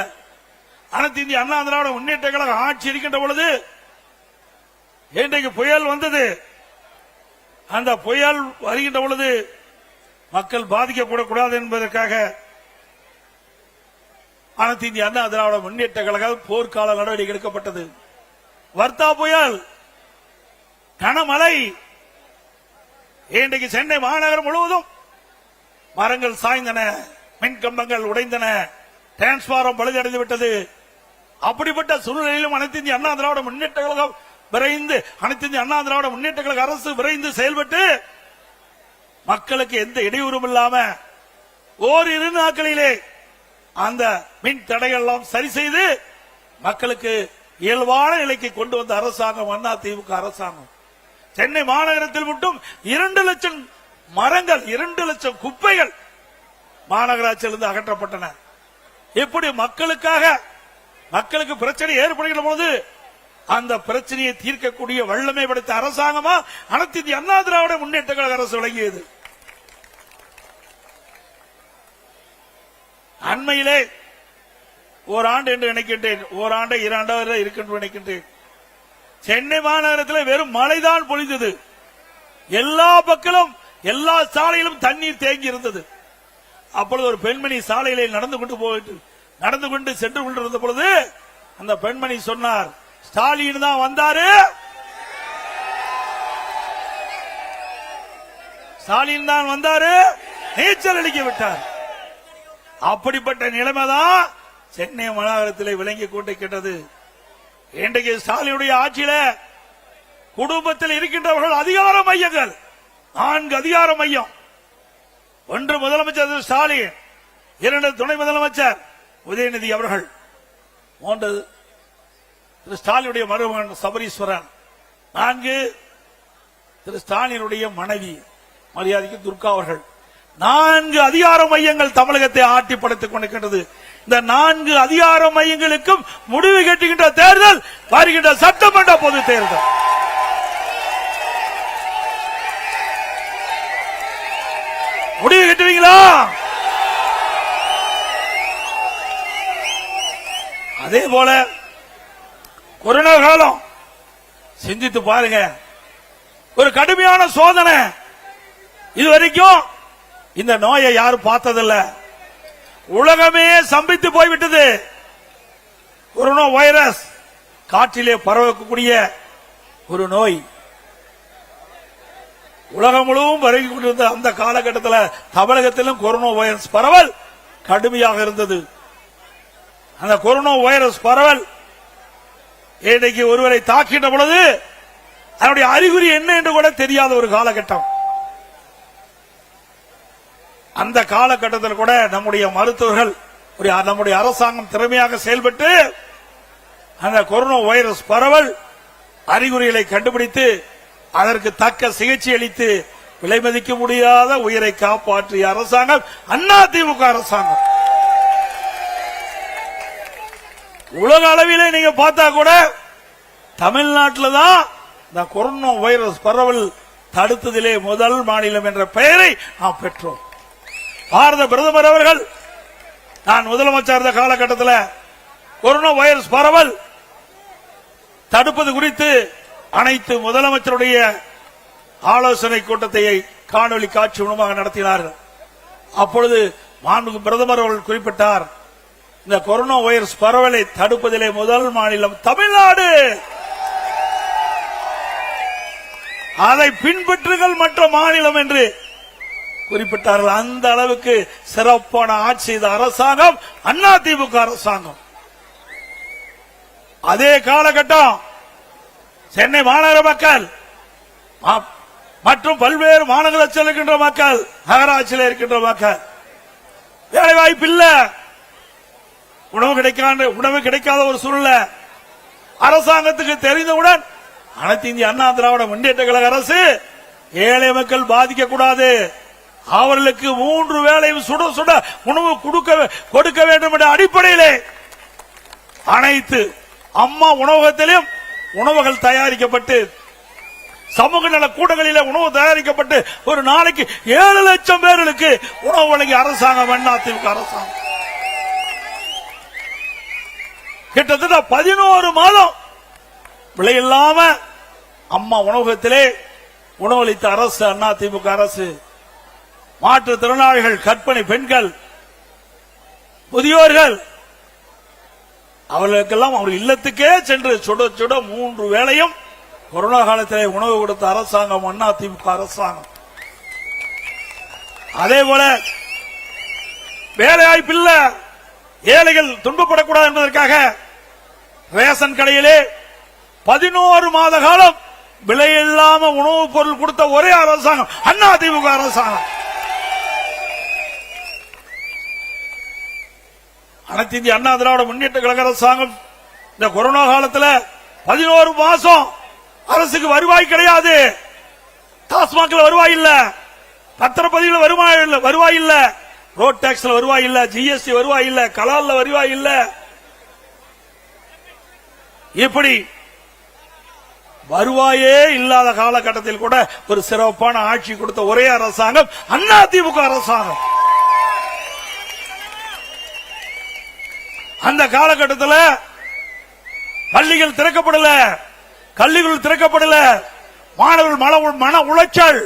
அனைத்து இந்திய அண்ணா திராவிட முன்னேற்ற கழக ஆட்சி இருக்கின்ற பொழுது இன்றைக்கு புயல் வந்தது. அந்த புயல் வருகின்ற பொழுது மக்கள் பாதிக்கப்படக்கூடாது என்பதற்காக அனைத்து இந்திய அண்ணா திராவிட முன்னேற்ற கழக போர்க்கால நடவடிக்கை எடுக்கப்பட்டது. வர்த்தா புயல், கனமழை, இன்றைக்கு சென்னை மாநகரம் முழுவதும் மரங்கள் சாய்ந்தன, மின்கம்பங்கள் உடைந்தன, டிரான்ஸ்பாரம் பழுதடைந்து விட்டது. அப்படிப்பட்ட சூழ்நிலையிலும் அனைத்து இந்திய அண்ணா திராவிட முன்னேற்ற கழகம் அரசு விரைந்து செயல்பட்டு மக்களுக்கு எந்த இடையூறும் இல்லாம ஓரிரு நாட்களிலே அந்த மின் தடைகள் எல்லாம் சரி செய்து மக்களுக்கு இயல்பான நிலைக்கு கொண்டு வந்த அரசாங்கம் அதிமுக அரசாங்கம். சென்னை மாநகரத்தில் மட்டும் 2 லட்சம் மரங்கள், 2 லட்சம் குப்பைகள் மாநகராட்சியிலிருந்து அகற்றப்பட்டன. இப்படி மக்களுக்கு பிரச்சனை ஏற்படுகிற போது அந்த பிரச்சனையை தீர்க்கக்கூடிய வல்லமை படைத்த அரசாங்கமா அனைத்து இந்திய அண்ணா திராவிட முன்னேற்ற கழக அரசு விளங்கியது. அண்மையிலே ஓராண்டு என்று நினைக்கின்றேன், ஓராண்டு 2 ஆண்டு இருக்கின்ற நினைக்கின்றேன், சென்னை மாநகரத்தில் வெறும் மழைதான் பொழிந்தது. எல்லா பக்கமும் எல்லா சாலையிலும் தண்ணீர் தேங்கி இருந்தது. அப்பொழுது ஒரு பெண்மணி சாலையிலே நடந்து கொண்டு சென்று கொண்டிருந்த பொழுது அந்த பெண்மணி சொன்னார், ஸ்டாலின் தான் வந்தாரு, ஸ்டாலின் தான் வந்தாரு, நீச்சல் அடிக்க விட்டார். அப்படிப்பட்ட நிலைமைதான் சென்னை மாநகரத்தில் விளங்கிக் கொண்டிருக்கின்றது. இன்றைக்கு ஸ்டாலினுடைய ஆட்சியில குடும்பத்தில் இருக்கின்றவர்கள் அதிகார மையங்கள் 4 அதிகார மையம். 1 முதலமைச்சர் ஸ்டாலின், 2 துணை முதலமைச்சர் உதயநிதி அவர்கள், 3 திரு ஸ்டாலினுடைய மருமகன் சபரீஸ்வரன், 4 திரு ஸ்டாலினுடைய மனைவி மரியாதைக்கு துர்கா அவர்கள். 4 அதிகார மையங்கள் தமிழகத்தை ஆட்டி படைத்துக் கொண்டிருக்கின்றது. இந்த 4 அதிகார மையங்களுக்கும் முடிவு கட்டுகின்ற தேர்தல் வருகின்ற சட்டமன்ற பொது தேர்தல். முடிவு கட்டுவீங்களா? அதே போல கொரோனா காலம் சிந்தித்து பாருங்க, ஒரு கடுமையான சோதனை. இதுவரைக்கும் இந்த நோயை யாரும் பார்த்ததில்லை, உலகமே சம்பித்து போய்விட்டது. கொரோனா வைரஸ் காற்றிலே பரவக்கூடிய ஒரு நோய் உலகம் முழுவதும் பரவி கொண்டிருந்த அந்த காலகட்டத்தில் தமிழகத்திலும் கொரோனா வைரஸ் பரவல் கடுமையாக இருந்தது. அந்த கொரோனா வைரஸ் பரவல் இன்றைக்கு ஒருவரை தாக்கின்ற பொழுது அதனுடைய அறிகுறி என்ன என்று கூட தெரியாத ஒரு காலகட்டம். அந்த காலகட்டத்தில் கூட நம்முடைய மருத்துவர்கள், நம்முடைய அரசாங்கம் திறமையாக செயல்பட்டு அந்த கொரோனா வைரஸ் பரவல் அறிகுறிகளை கண்டுபிடித்து அதற்கு தக்க சிகிச்சை அளித்து விலை மதிக்க முடியாத உயிரை காப்பாற்றிய அரசாங்கம் அதிமுக அரசாங்கம். உலக அளவிலே நீங்க பார்த்தா கூட தமிழ்நாட்டில் தான் இந்த கொரோனா வைரஸ் பரவல் தடுத்ததிலே முதல் மாநிலம் என்ற பெயரை நாம் பெற்றோம். பாரத பிரதமர் அவர்கள் நான் முதலமைச்சர் இருந்த காலகட்டத்தில் கொரோனா வைரஸ் பரவல் தடுப்பது குறித்து அனைத்து முதலமைச்சருடைய ஆலோசனை கூட்டத்தை காணொலி காட்சி மூலமாக நடத்தினார்கள். அப்பொழுது மாண்புமிகு பிரதமர் அவர்கள் குறிப்பிட்டார், இந்த கொரோனா வைரஸ் பரவலை தடுப்பதிலே முதல் மாநிலம் தமிழ்நாடு, அதை பின்பற்றுங்கள் மற்ற மாநிலம் என்று குறிப்பிட்டார்கள். அந்த அளவுக்கு சிறப்பான ஆட்சி செய்த அரசாங்கம் அதிமுக அரசாங்கம். அதே காலகட்டம் சென்னை மாநகர மக்கள் மற்றும் பல்வேறு மாநகராட்சியில் இருக்கின்ற மக்கள், நகராட்சியில் இருக்கின்ற மக்கள் வேலை வாய்ப்பு இல்ல, உணவு கிடைக்காத ஒரு சூழ்நிலை அரசாங்கத்துக்கு தெரிந்தவுடன் அனைத்து இந்திய அண்ணா திராவிட முன்னேற்ற கழக அரசு ஏழை மக்கள் பாதிக்க கூடாது, அவர்களுக்கு 3 வேளையும் சுட சுட உணவு கொடுக்க வேண்டும் என்ற அடிப்படையிலே அனைத்து அம்மா உணவகத்திலும் உணவுகள் தயாரிக்கப்பட்டு சமூக நல கூடங்களிலே உணவு தயாரிக்கப்பட்டு ஒரு நாளைக்கு 7 லட்சம் பேர்களுக்கு உணவு வழங்கிய அரசாங்கம் அதிமுக அரசாங்கம். கிட்டத்தட்ட 11 மாதம் விலையில்லாம அம்மா உணவகத்திலே உணவளித்த அரசு அதிமுக அரசு. மாற்றுத்திறனாளிகள், கர்ப்பிணி பெண்கள், முதியோர்கள் அவர்களுக்கெல்லாம் அவர் இல்லத்துக்கே சென்று சுட சுட 3 வேளையும் கொரோனா காலத்திலே உணவு கொடுத்த அரசாங்கம் அதிமுக அரசாங்கம். அதே போல வேலை வாய்ப்பு இல்ல, ஏழைகள் துன்பப்படக்கூடாது என்பதற்காக ரேஷன் கடையிலே 11 மாத காலம் விலையில்லாம உணவுப் பொருள் கொடுத்த ஒரே அரசாங்கம் அதிமுக அரசாங்கம். அனைத்து இந்திய அண்ணா திராவிட முன்னேற்ற கழக அரசாங்கம் இந்த கொரோனா காலத்துல 11 மாசம் அரசுக்கு வருவாய் கிடையாது. டாஸ்மாக்ல வருவாய் இல்ல, பத்திரப்பதிவுல வருவாய் இல்ல, ரோட் டாக்ஸ்ல வருவாய் இல்ல, ஜிஎஸ்டி வருவாய் இல்ல, கலால்ல வருவாய் இல்ல. இப்படி வருவாயே இல்லாத காலகட்டத்தில் கூட ஒரு சிறப்பான ஆட்சி கொடுத்த ஒரே அரசாங்கம் அதிமுக அரசாங்கம். அந்த காலகட்டத்தில் பள்ளிகள் திறக்கப்படல, கல்விகள் திறக்கப்படல, மாணவர்கள் மன உளைச்சல்,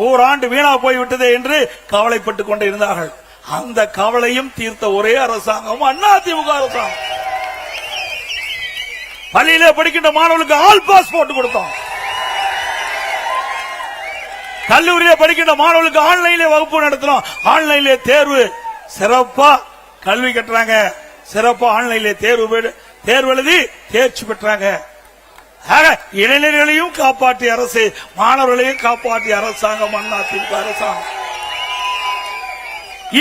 ஓராண்டு வீணா போய்விட்டது என்று கவலைப்பட்டுக் கொண்டே இருந்தார்கள். அந்த கவலையும் தீர்த்த ஒரே அரசாங்கம் அதிமுக அரசாங்கம். பள்ளியிலே படிக்கின்ற மாணவர்களுக்கு ஆல் பாஸ் போட்டு கொடுத்தோம். கல்லூரியிலே படிக்கின்ற மாணவர்களுக்கு ஆன்லைனிலே வகுப்பு நடத்தினோம். ஆன்லைனிலே தேர்வு, சிறப்பா கல்வி கட்டுறாங்க, சிறப்பா ஆன்லைனிலே தேர்வு எழுதி தேர்ச்சி பெற்றாங்க. இளைஞர்களையும் காப்பாற்றிய அரசு, மாணவர்களையும் காப்பாற்றிய அரசாங்கம் அதிமுக அரசாங்கம்.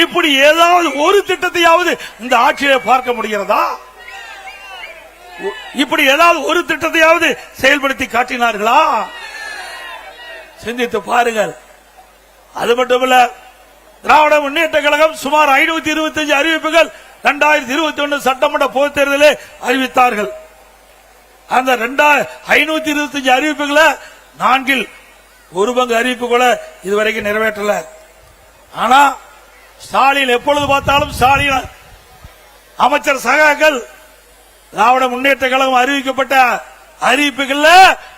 இப்படி ஏதாவது ஒரு திட்டத்தையாவது இந்த ஆட்சியை பார்க்க முடிகிறதா? இப்படி ஏதாவது ஒரு திட்டத்தையாவது செயல்படுத்தி காட்டினார்களா? சிந்தித்து பாருங்கள். அது மட்டுமல்ல, திராவிட முன்னேற்ற கழகம் சுமார் 525 அறிவிப்புகள் 2021 சட்டமன்ற பொதுத் தேர்தலில் அறிவித்தார்கள். அந்த 525 அறிவிப்புகளை 4 ஒரு பங்கு அறிவிப்பு கூட இதுவரைக்கும் நிறைவேற்றல. ஆனா ஸ்டாலின் எப்பொழுது பார்த்தாலும் ஸ்டாலின் அமைச்சர் சகாக்கள் திராவிட முன்னேற்ற கழகம் அறிவிக்கப்பட்ட அறிவிப்புகள்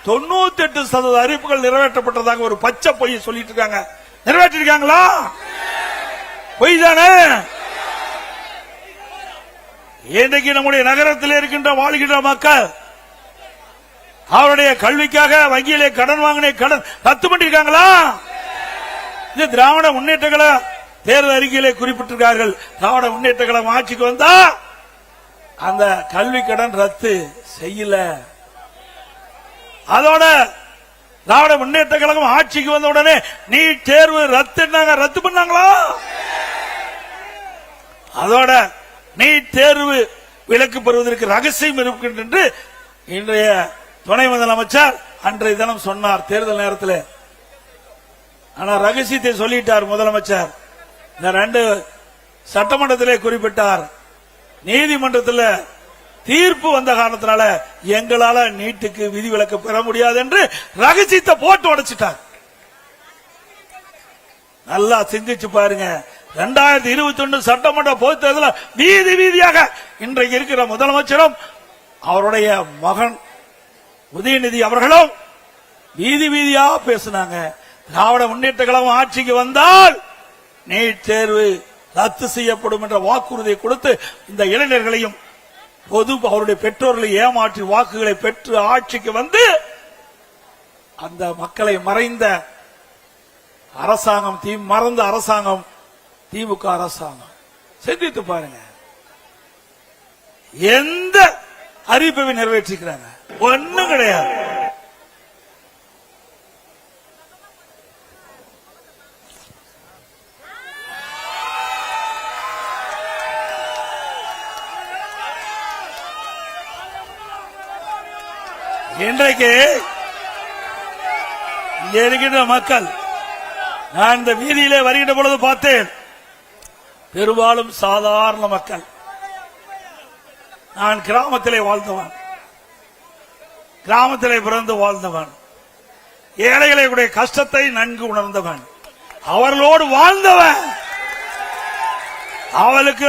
98% அறிவிப்புகள் நிறைவேற்றப்பட்டதாக ஒரு பச்சை பொய் சொல்லிட்டு இருக்காங்க. நிறைவேற்றிருக்காங்களா? பொய் தானே. இன்றைக்கு நம்முடைய நகரத்தில் இருக்கின்ற வாழ்கின்ற மக்கள் அவருடைய கல்விக்காக வங்கியிலே கடன் வாங்கின கடன் ரத்து பண்ணிருக்காங்களா? இது திராவிட முன்னேற்ற கழகம் தேர்தல் அறிக்கையிலே குறிப்பிட்டிருக்கார்கள். திராவிட முன்னேற்ற கழகம் ஆட்சிக்கு வந்தா அந்த கல்வி கடன் ரத்து செய்யல. அதோட திராவிட முன்னேற்ற கழகம் ஆட்சிக்கு வந்த உடனே நீட் தேர்வு ரத்து பண்ணாங்களா? அதோட நீட் தேர்வு விலக்கு பெறுவதற்கு ரகசியம் இருக்கின்ற என்று இன்றைய துணை முதலமைச்சர் அன்றைய தினம் சொன்னார் தேர்தல் நேரத்தில். ஆனா ரகசியத்தை சொல்லிட்டார் முதலமைச்சர். இந்த 2 சட்டமன்றத்திலே குறிப்பிட்டார். நீதிமன்றத்தில் தீர்ப்பு வந்த காரணத்தினால எங்களால நீட்டுக்கு விதிவிலக்கு பெற முடியாது என்று ரகசியத்தை போட்டு உடைச்சிட்டார். நல்லா சிந்திச்சு பாருங்க. 2021 சட்டமன்ற பொதுத் தேர்தலில் வீதி வீதியாக இன்றைக்கு இருக்கிற முதலமைச்சரும் அவருடைய மகன் உதயநிதி அவர்களும் வீதி வீதியா பேசினாங்க. திராவிட முன்னேற்ற கழகம் ஆட்சிக்கு வந்தால் நீட் தேர்வு ரத்து செய்யப்படும் என்ற வாக்குறுதியை கொடுத்து இந்த இளைஞர்களையும் அவருடைய பெற்றோர்களை ஏமாற்றி வாக்குகளை பெற்று ஆட்சிக்கு வந்து அந்த மக்களை மறைந்த அரசாங்கம், மறந்த அரசாங்கம் திமுக அரசாங்கம். சிந்தித்து பாருங்க, எந்த அறிவிப்பை நிறைவேற்றிக்கிறாங்க? ஒண்ணும் கிடையாது. இன்றைக்கு இங்கே இருக்கின்ற மக்கள், நான் இந்த வீதியிலே வருகின்ற பொழுது பார்த்தேன், பெரும்பாலும் சாதாரண மக்கள். நான் கிராமத்திலே வாழ்ந்தவன், கிராமத்திலே பிறந்து வாழ்ந்தவன், ஏழைகளுடைய கஷ்டத்தை நன்கு உணர்ந்தவன், அவர்களோடு வாழ்ந்தவன், அவளுக்கு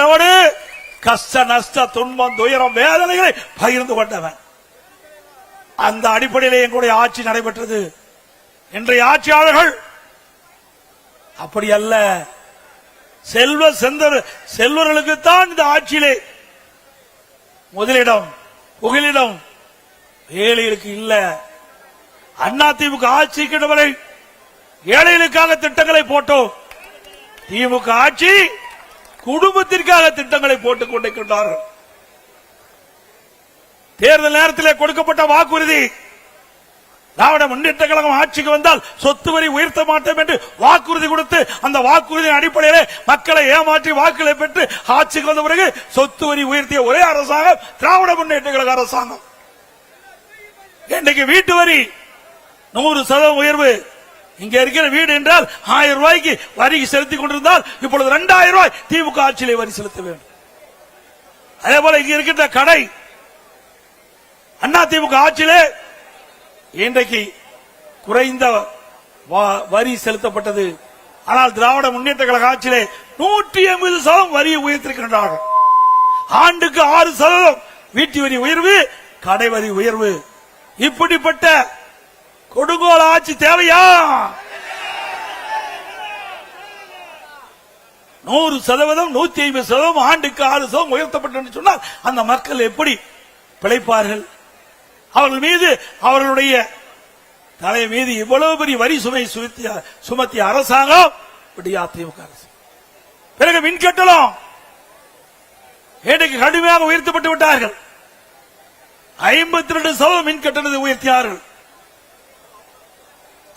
கஷ்ட நஷ்ட துன்பம் துயரம் வேதனைகளை பகிர்ந்து கொண்டவன். அந்த அடிப்படையில் எங்களுடைய ஆட்சி நடைபெற்றது. இன்றைய ஆட்சியாளர்கள் அப்படி அல்ல. செல்வர்களுக்குத்தான் இந்த ஆட்சியிலே முதலிடம், புகலிடம், ஏழைகளுக்கு இல்ல. அதிமுக ஆட்சிக்கு வரை ஏழைகளுக்காக திட்டங்களை போட்டோம். திமுக ஆட்சி குடும்பத்திற்காக திட்டங்களை போட்டுக் கொண்டிருக்கின்றார்கள். தேர்தல் நேரத்தில் கொடுக்கப்பட்ட வாக்குறுதி, திராவிட முன்னேற்ற கழகம் ஆட்சிக்கு வந்தால் சொத்து வரி உயர்த்த மாட்டோம் என்று வாக்குறுதி கொடுத்து அந்த வாக்குறுதியின் அடிப்படையிலே மக்களை ஏமாற்றி வாக்குகளை பெற்று ஆட்சிக்கு வந்த பிறகு சொத்து வரி உயர்த்திய ஒரே அரசாங்கம் திராவிட முன்னேற்ற கழக அரசாங்கம். இன்றைக்கு வீட்டு வரி 100% உயர்வு. இங்க இருக்கிற வீடு என்றால் 1000 ரூபாய்க்கு வரி செலுத்திக் கொண்டிருந்தால் இப்பொழுது 2000 ரூபாய் திமுக ஆட்சியிலே வரி செலுத்த வேண்டும். அதே போல இங்க இருக்கின்ற கடை அண்ணா திமுக ஆட்சியிலே இன்றைக்கு குறைந்த வரி செலுத்தப்பட்டது. ஆனால் திராவிட முன்னேற்ற கழக ஆட்சியிலே 180% வரியை உயர்த்திருக்கின்றார்கள். ஆண்டுக்கு 6% வீட்டு வரி உயர்வு, கடை வரி உயர்வு. இப்படிப்பட்ட கொடுங்கோல் ஆட்சி தேவையா? 100%, 150%, ஆண்டுக்கு 6% உயர்த்தப்பட்டு சொன்னால் அந்த மக்கள் எப்படி பிழைப்பார்கள்? அவர்கள் மீது, அவர்களுடைய தலை மீது இவ்வளவு பெரிய வரி சுமை சுமத்திய அரசாங்கம் அதிமுக அரசு. பிறகு மின் கட்டணம் இன்றைக்கு கடுமையாக உயர்த்தப்பட்டு விட்டார்கள். 52% மின் கட்டணத்தை உயர்த்தினார்கள்.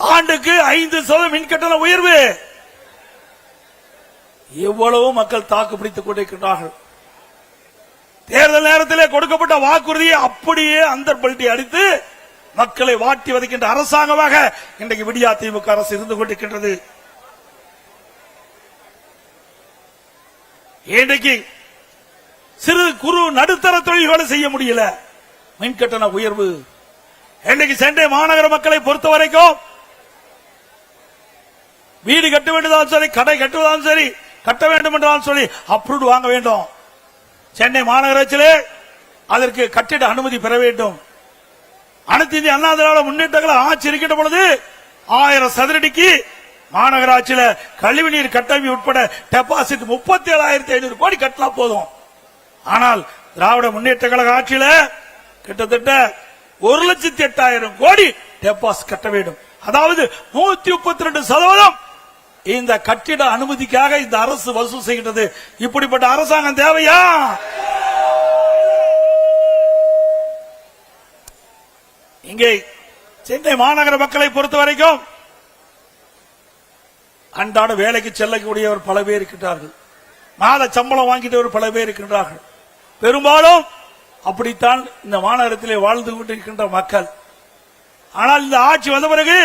ஆண்டுக்கு 5% மின் கட்டண உயர்வு. எவ்வளவு மக்கள் தாக்கு பிடித்துக் கொண்டிருக்கிறார்கள். தேர்தல் நேரத்திலே கொடுக்கப்பட்ட வாக்குறுதியை அப்படியே அந்தர்பல்ட்டி அடித்து மக்களை வாட்டி வதைக்கின்ற அரசாங்கமாக இன்றைக்கு விடியா திமுக அரசு இருந்து கொண்டிருக்கின்றது. இன்றைக்கு சிறு குறு நடுத்தர தொழில்களை செய்ய முடியல. மின் கட்டண உயர்வு. இன்றைக்கு சென்னை மாநகர மக்களை பொறுத்த வரைக்கும் வீடு கட்ட வேண்டியதாலும் சரி, கடை கட்டுவதாலும் சரி, கட்ட வேண்டும் என்றாலும் சொல்லி அப்ரூவ் வாங்க வேண்டும். சென்னை மாநகராட்சியிலே அதற்கு கட்டிட அனுமதி பெற வேண்டும். அனைத்து இந்திய அண்ணா திராவிட முன்னேற்ற கழகம் ஆட்சி இருக்கின்ற பொழுது 1000 சதுரடிக்கு மாநகராட்சியில கழிவுநீர் கட்டமைப்பு உட்பட டெபாசிட் 37,500 கோடி கட்டினா போதும். ஆனால் திராவிட முன்னேற்ற கழக ஆட்சியில கிட்டத்தட்ட 1,08,000 கோடி டெபாசிட் கட்ட வேண்டும். அதாவது 132% இந்த கட்டிட அனுமதிக்காக இந்த அரசு வசூல் செய்கின்றது. இப்படிப்பட்ட அரசாங்கம் தேவையா? இங்கே சென்னை மாநகர மக்களை பொறுத்த வரைக்கும் அன்றாட வேலைக்கு செல்லக்கூடியவர் பல பேர் இருக்கின்றார்கள். மாத சம்பளம் வாங்கிட்டவர் பல பேர் இருக்கின்றார்கள். பெரும்பாலும் அப்படித்தான் இந்த மாநகரத்திலே வாழ்ந்து கொண்டிருக்கின்ற மக்கள். ஆனால் இந்த ஆட்சி வந்த பிறகு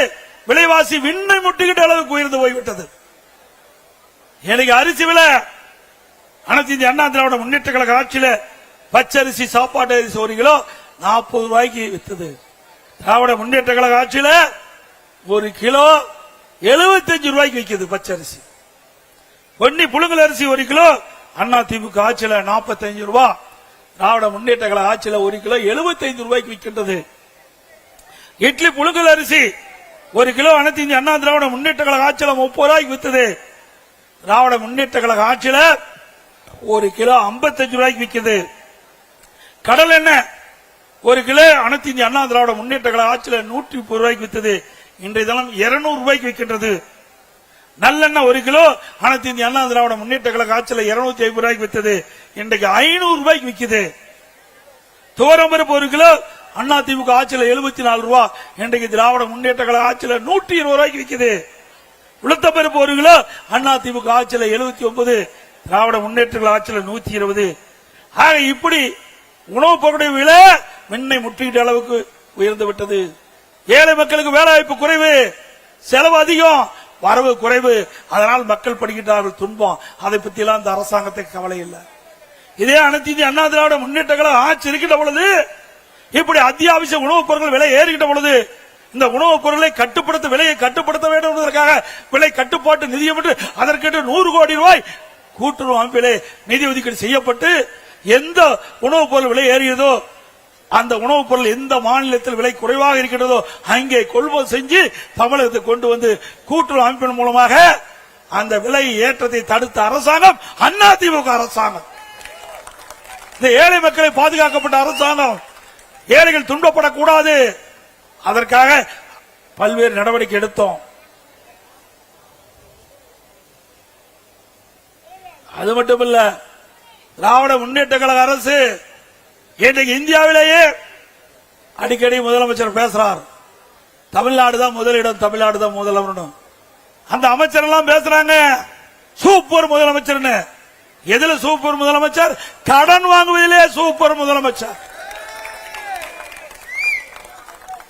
விலைவாசி விண்ணை முட்டுகின்ற அளவுக்கு உயர்ந்து போய்விட்டது. எனக்கு அரிசி விலை அனைத்து இந்திய அண்ணா திராவிட முன்னேற்ற கழக ஆட்சியில பச்சரிசி, சாப்பாட்டு அரிசி 1 கிலோ 40 ரூபாய்க்கு வித்தது. திராவிட முன்னேற்ற கழக ஆட்சியில 1 கிலோ 75 ரூபாய்க்கு விற்கிறது பச்சரிசி. பொன்னி புழுங்கல் அரிசி 1 கிலோ அண்ணா திமுக ஆட்சியில 45 ரூபாய். திராவிட முன்னேற்ற கழக ஆட்சியில 1 கிலோ 75 ரூபாய்க்கு விற்கின்றது. இட்லி புழுங்கல் அரிசி 1 கிலோ அனைத்து இந்திய அண்ணா திராவிட முன்னேற்ற கழக ஆட்சியில 30 ரூபாய்க்கு வித்தது. திராவிட முன்னேற்ற கழக ஆட்சியில 1 கிலோ 55 ரூபாய்க்கு விற்கிறது. கடல் எண்ணெய் 1 கிலோ அனைத்து இந்திய அண்ணா திராவிட முன்னேற்ற கழக ஆட்சியில 130 ரூபாய்க்கு வித்தது. இன்றைய தினம் 200 ரூபாய்க்கு விற்கின்றது. நல்லெண்ணெய் 1 கிலோ அனைத்து இந்திய அண்ணா திராவிட முன்னேற்ற கழக ஆட்சியில 250 ரூபாய்க்கு வித்தது. இன்றைக்கு 500 ரூபாய்க்கு விற்குது. துவரம்பருப்பு 1 கிலோ அண்ணா திமுக ஆட்சியில 74 ரூபாய். இன்றைக்கு திராவிட முன்னேற்ற கழக ஆட்சியில 120 ரூபாய்க்கு விற்குது. உளுத்தப்பருப்பு 1 கிலோ அண்ணா திமுக ஆட்சியில 79, திராவிட முன்னேற்ற கழக ஆட்சியில 120. ஆக இப்படி உணவுப் பொருட்களுடைய விலை மின்னை முற்றுகின்ற அளவுக்கு உயர்ந்து விட்டது. ஏழை மக்களுக்கு வேலை வாய்ப்பு குறைவு, செலவு அதிகம், வரவு குறைவு. அதனால் மக்கள் படுகின்றார்கள் துன்பம். அதை பத்தி எல்லாம் இந்த அரசாங்கத்துக்கு கவலை இல்லை. இதே அனைத்து இந்திய அண்ணா திராவிட முன்னேற்ற கழக ஆட்சி இருக்கின்ற பொழுது இப்படி அத்தியாவசிய உணவுப் பொருட்கள் விலை ஏறுகின்ற பொழுது இந்த உணவுப் பொருளை கட்டுப்படுத்த, விலையை கட்டுப்படுத்த வேண்டும் என்பதற்காக விலை கட்டுப்பாட்டு நிதியம் என்று அதற்கென்று 100 கோடி ரூபாய் கூட்டுறவு அமைப்பிலே நிதி ஒதுக்கீடு செய்யப்பட்டு எந்த உணவுப் பொருள் விலை ஏறியதோ அந்த உணவுப் பொருள் எந்த மாநிலத்தில் விலை குறைவாக இருக்கின்றதோ அங்கே கொள்முதல் செஞ்சு தமிழகத்தை கொண்டு வந்து கூட்டுறவு அமைப்பின் மூலமாக அந்த விலை ஏற்றத்தை தடுத்த அரசாங்கம் அதிமுக அரசாங்கம். இந்த ஏழை மக்களை பாதுகாக்கப்பட்ட அரசாங்கம். ஏழைகள் துன்பப்படக்கூடாது, அதற்காக பல்வேறு நடவடிக்கை எடுத்தோம். அது மட்டுமல்ல, திராவிட முன்னேற்ற கழக அரசு இன்றைக்கு இந்தியாவிலேயே அடிக்கடி முதலமைச்சர் பேசுறார், தமிழ்நாடு தான் முதலிடம், தமிழ்நாடு தான் முதல்வரும். அந்த அமைச்சர் எல்லாம் பேசுறாங்க சூப்பர் முதலமைச்சர்னு. எதுல சூப்பர் முதலமைச்சர்? கடன் வாங்குவதிலே சூப்பர் முதலமைச்சர்.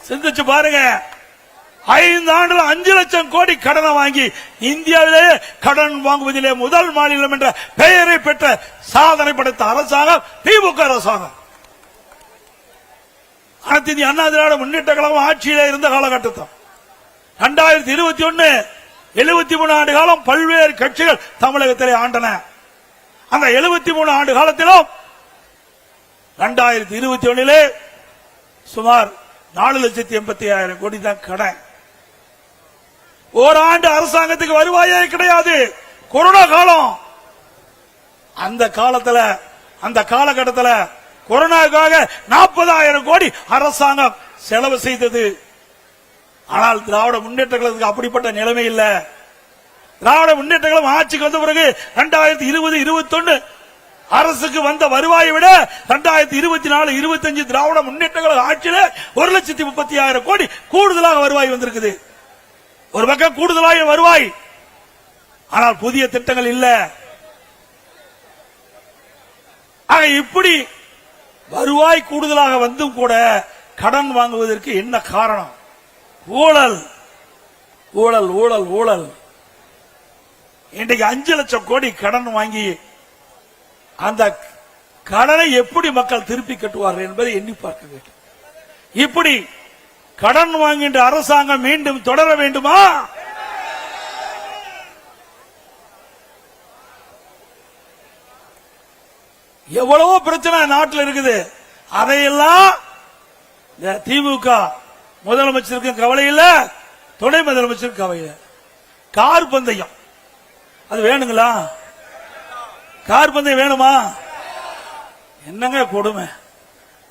சிந்திச்சு பாருங்க, 5 ஆண்டுல 5 லட்சம் கோடி கடனை வாங்கி இந்தியாவிலே கடன் வாங்குவதிலே முதல் மாநிலம் என்ற பெயரை பெற்ற சாதனை படைத்த அரசாங்கம் திமுக அரசாங்கம். அனைத்து இந்திய அண்ணா திராவிட முன்னேற்ற கழகம் ஆட்சியில இருந்த காலகட்டத்தில் 2021 73 ஆண்டு காலம் பல்வேறு கட்சிகள் தமிழகத்திலே ஆண்டன. அந்த 73 ஆண்டு காலத்திலும் 2021 சுமார் 4,85,000 கோடி தான் கடன். ஓராண்டு அரசாங்கத்துக்கு வருவாயே கிடையாது. கொரோனா காலம். அந்த காலத்துல அந்த காலகட்டத்தில் கொரோனாவுக்காக 40,000 கோடி அரசாங்கம் செலவு செய்தது. ஆனால் திராவிட முன்னேற்ற கழகத்துக்கு அப்படிப்பட்ட நிலைமை இல்ல. திராவிட முன்னேற்ற கழகம் ஆட்சிக்கு வந்த பிறகு 2020-21 அரசுக்கு வந்த வருவாயை விட 2024-25 திராவிட முன்னேற்ற கழக ஆட்சியில 1,30,000 கோடி கூடுதலாக வருவாய் வந்திருக்குது. ஒரு பக்கம் கூடுதலாக வருவாய், ஆனால் புதிய திட்டங்கள் இல்ல. ஆக இப்படி வருவாய் கூடுதலாக வந்தும் கூட கடன் வாங்குவதற்கு என்ன காரணம்? ஊழல், ஊழல், ஊழல், ஊழல். இன்றைக்கு 5 லட்சம் கோடி கடன் வாங்கி அந்த கடனை எப்படி மக்கள் திருப்பி கட்டுவார்கள் என்பதை எண்ணி பார்க்க வேண்டும். இப்படி கடன் வாங்குகின்ற அரசாங்கம் மீண்டும் தொடர வேண்டுமா? எவ்வளவோ பிரச்சனை நாட்டில் இருக்குது. அதையெல்லாம் திமுக முதலமைச்சருக்கு கவலை இல்ல, துணை முதலமைச்சருக்கு கவலை இல்ல. கார் பந்தயம் அது வேணுங்களா? கார் பந்தயம் வேணுமா? என்னங்க கொடுமை.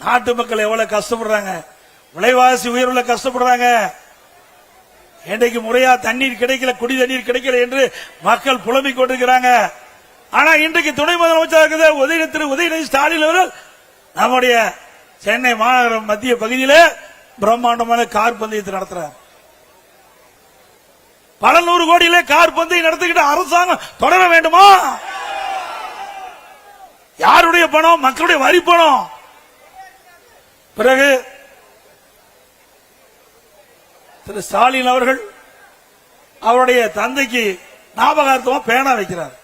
நாட்டு மக்கள் எவ்வளவு கஷ்டப்படுறாங்க, விலைவாசி உயர்வுல கஷ்டப்படுறாங்க. இன்றைக்கு முறையா தண்ணீர் கிடைக்கல, குடி தண்ணீர் கிடைக்கல என்று மக்கள் புலம்பிக் கொண்டிருக்கிறாங்க. ஆனா இன்றைக்கு துணை முதலமைச்சர் திரு உதயநிதி ஸ்டாலின் அவர்கள் நம்முடைய சென்னை மாநகரம் மத்திய பகுதியிலே பிரம்மாண்டமான கார் பந்தயத்தை நடத்துறார். பல 100 கோடியிலே கார் பந்தயம் நடத்திக்கிட்ட அரசாங்கம் தொடர வேண்டுமா? யாருடைய பணம்? மக்களுடைய வரி பணம். பிறகு திரு ஸ்டாலின் அவர்கள் அவருடைய தந்தைக்கு ஞாபகார்த்தமா பேனா வைக்கிறார்.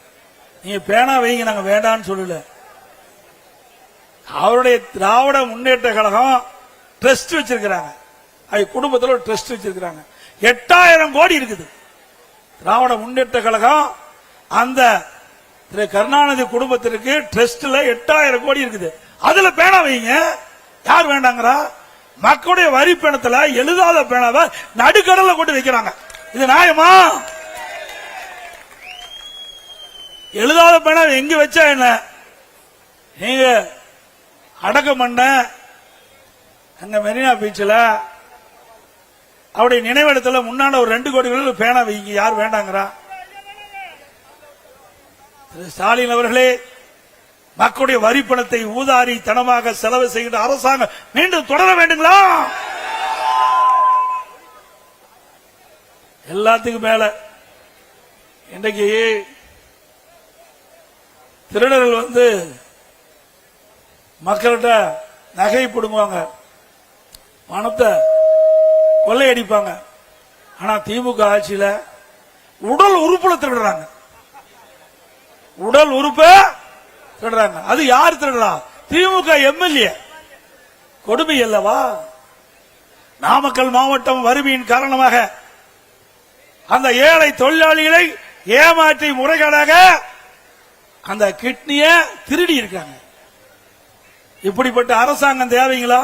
நீங்க பேனா வைங்க, நாங்க வேண்டான்னு சொல்லல. அவருடைய திராவிட முன்னேற்ற கழகம் ட்ரஸ்ட் வச்சிருக்கிறாங்க. அது குடும்பத்தில் ஒரு ட்ரஸ்ட் வச்சிருக்கிறாங்க. 8,000 கோடி இருக்குது. திராவிட முன்னேற்ற கழகம் அந்த திரு கருணாநிதி குடும்பத்திற்கு ட்ரஸ்ட்ல 8,000 கோடி இருக்குது. அதுல பேனா வைங்க. யார் வேண்டாங்கிறா? மக்களுடைய வரி பணத்துல எழுதாத பேனாவை நடுக்கடல கொண்டு வைக்கிறாங்க. இது நியாயமா? எழுதாத பேனா எங்க வச்சா என்ன? நீங்க அடக்கம் பண்ண அங்க மெரினா பீச்சில் அவருடைய நினைவிடத்தில் முன்னாடி ஒரு 2 கோடி பேனா வைங்க. யார் வேண்டாங்கிறா? ஸ்டாலின் அவர்களே, மக்களுடைய வரி பணத்தை ஊதாரி தனமாக செலவு செய்கின்ற அரசாங்கம் மீண்டும் தொடர வேண்டுங்களா? எல்லாத்துக்கும் மேல இன்றைக்கு திருடர்கள் மக்கள்கிட்ட நகை பிடுங்குவாங்க, பணத்தை கொள்ளையடிப்பாங்க. ஆனா திமுக ஆட்சியில உடல் உறுப்புல திருடுறாங்க. உடல் உறுப்ப திருடுறாங்க. அது யார் திருடுறா? திமுக எம்எல்ஏ. கொடுமை அல்லவா? நாமக்கல் மாவட்டம் வறுமையின் காரணமாக அந்த ஏழை தொழிலாளிகளை ஏமாற்றி முறைகேடாக அந்த கிட்னிய திருடி இருக்காங்க. இப்படிப்பட்ட அரசாங்கம் தேவைங்களா?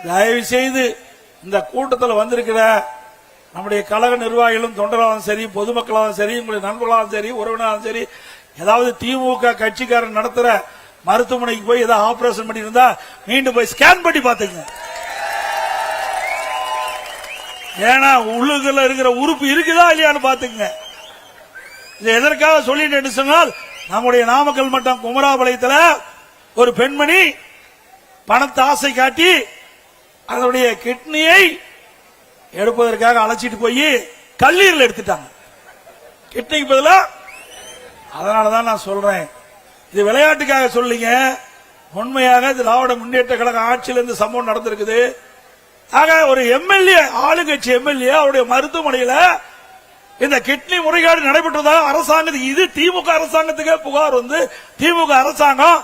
தயவு செய்து இந்த கூட்டத்தில் வந்திருக்கிற நம்முடைய கழக நிர்வாகிகளும் தொண்டராலும் சரி, பொதுமக்களாலும் சரி, உங்களுடைய நண்பர்களாலும் சரி, உறவினராலும் சரி, ஏதாவது திமுக கட்சிக்காரன் நடத்துற மருத்துவமனைக்கு போய் ஏதாவது ஆபரேஷன் பண்ணி இருந்தா மீண்டும் போய் ஸ்கேன் பண்ணி பாத்துங்க. ஏன்னா உள்ளுக்குள்ள இருக்கிற உறுப்பு இருக்குதா இல்லையான்னு பாத்துங்க. இது எதற்காக சொல்லிட்டு சொன்னால், நம்முடைய நாமக்கல் மட்டம் குமராபாளையத்தில் ஒரு பெண்மணி பணத்தை ஆசை காட்டி அதனுடைய கிட்னியை எடுப்பதற்காக அழைச்சிட்டு போய் கல்லீரல் எடுத்துட்டாங்க, கிட்னிக்கு பதிலா. அதனாலதான் நான் சொல்றேன், இது விளையாட்டுக்காக சொல்லிங்க, உண்மையாக திராவிட முன்னேற்ற கழக ஆட்சியில் இந்த சம்பவம் நடந்திருக்குது. ஆக ஒரு எம்எல்ஏ, ஆளுங்கட்சி எம்எல்ஏ அவருடைய மருத்துவமனையில இந்த கிட்னி முறைகேடு நடைபெற்றதாக அரசாங்கத்துக்கு, இது திமுக அரசாங்கத்துக்கே புகார் வந்து திமுக அரசாங்கம்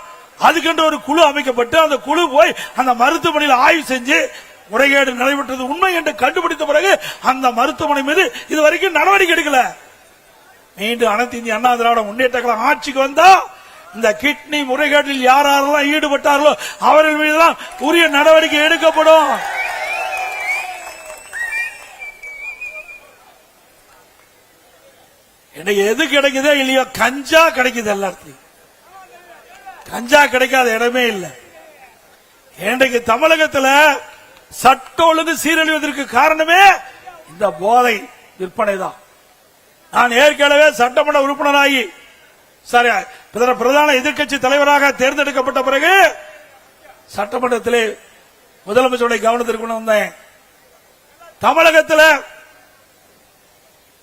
அதுக்கென்று ஒரு குழு அமைக்கப்பட்டு அந்த குழு போய் அந்த மருத்துவமனையில் ஆய்வு செஞ்சு முறைகேடு நடைபெற்றது உண்மை என்று கண்டுபிடித்த பிறகு அந்த மருத்துவமனை மீது இதுவரைக்கும் நடவடிக்கை எடுக்கல. மீண்டும் அனைத்து இந்திய அண்ணா திராவிட முன்னேற்ற கழகம் ஆட்சிக்கு வந்தா இந்த கிட்னி முறைகேட்டில் யாரெல்லாம் ஈடுபட்டார்களோ அவர்கள் மீதுதான் உரிய நடவடிக்கை எடுக்கப்படும். இன்னைக்கு எது கிடைக்குதோ இல்லையோ, கஞ்சா கிடைக்குது எல்லாத்தையும். கஞ்சா கிடைக்காத இடமே இல்லை. இன்றைக்கு தமிழகத்தில் சட்ட ஒழுங்கு சீரழிவதற்கு காரணமே இந்த போதை விற்பனை தான். நான் ஏற்கனவே சட்டமன்ற உறுப்பினராகி பிரதான எதிர்க்கட்சி தலைவராக தேர்ந்தெடுக்கப்பட்ட பிறகு சட்டமன்றத்திலே முதலமைச்சருடைய கவனத்திற்கு கொண்டு வந்தேன். தமிழகத்தில்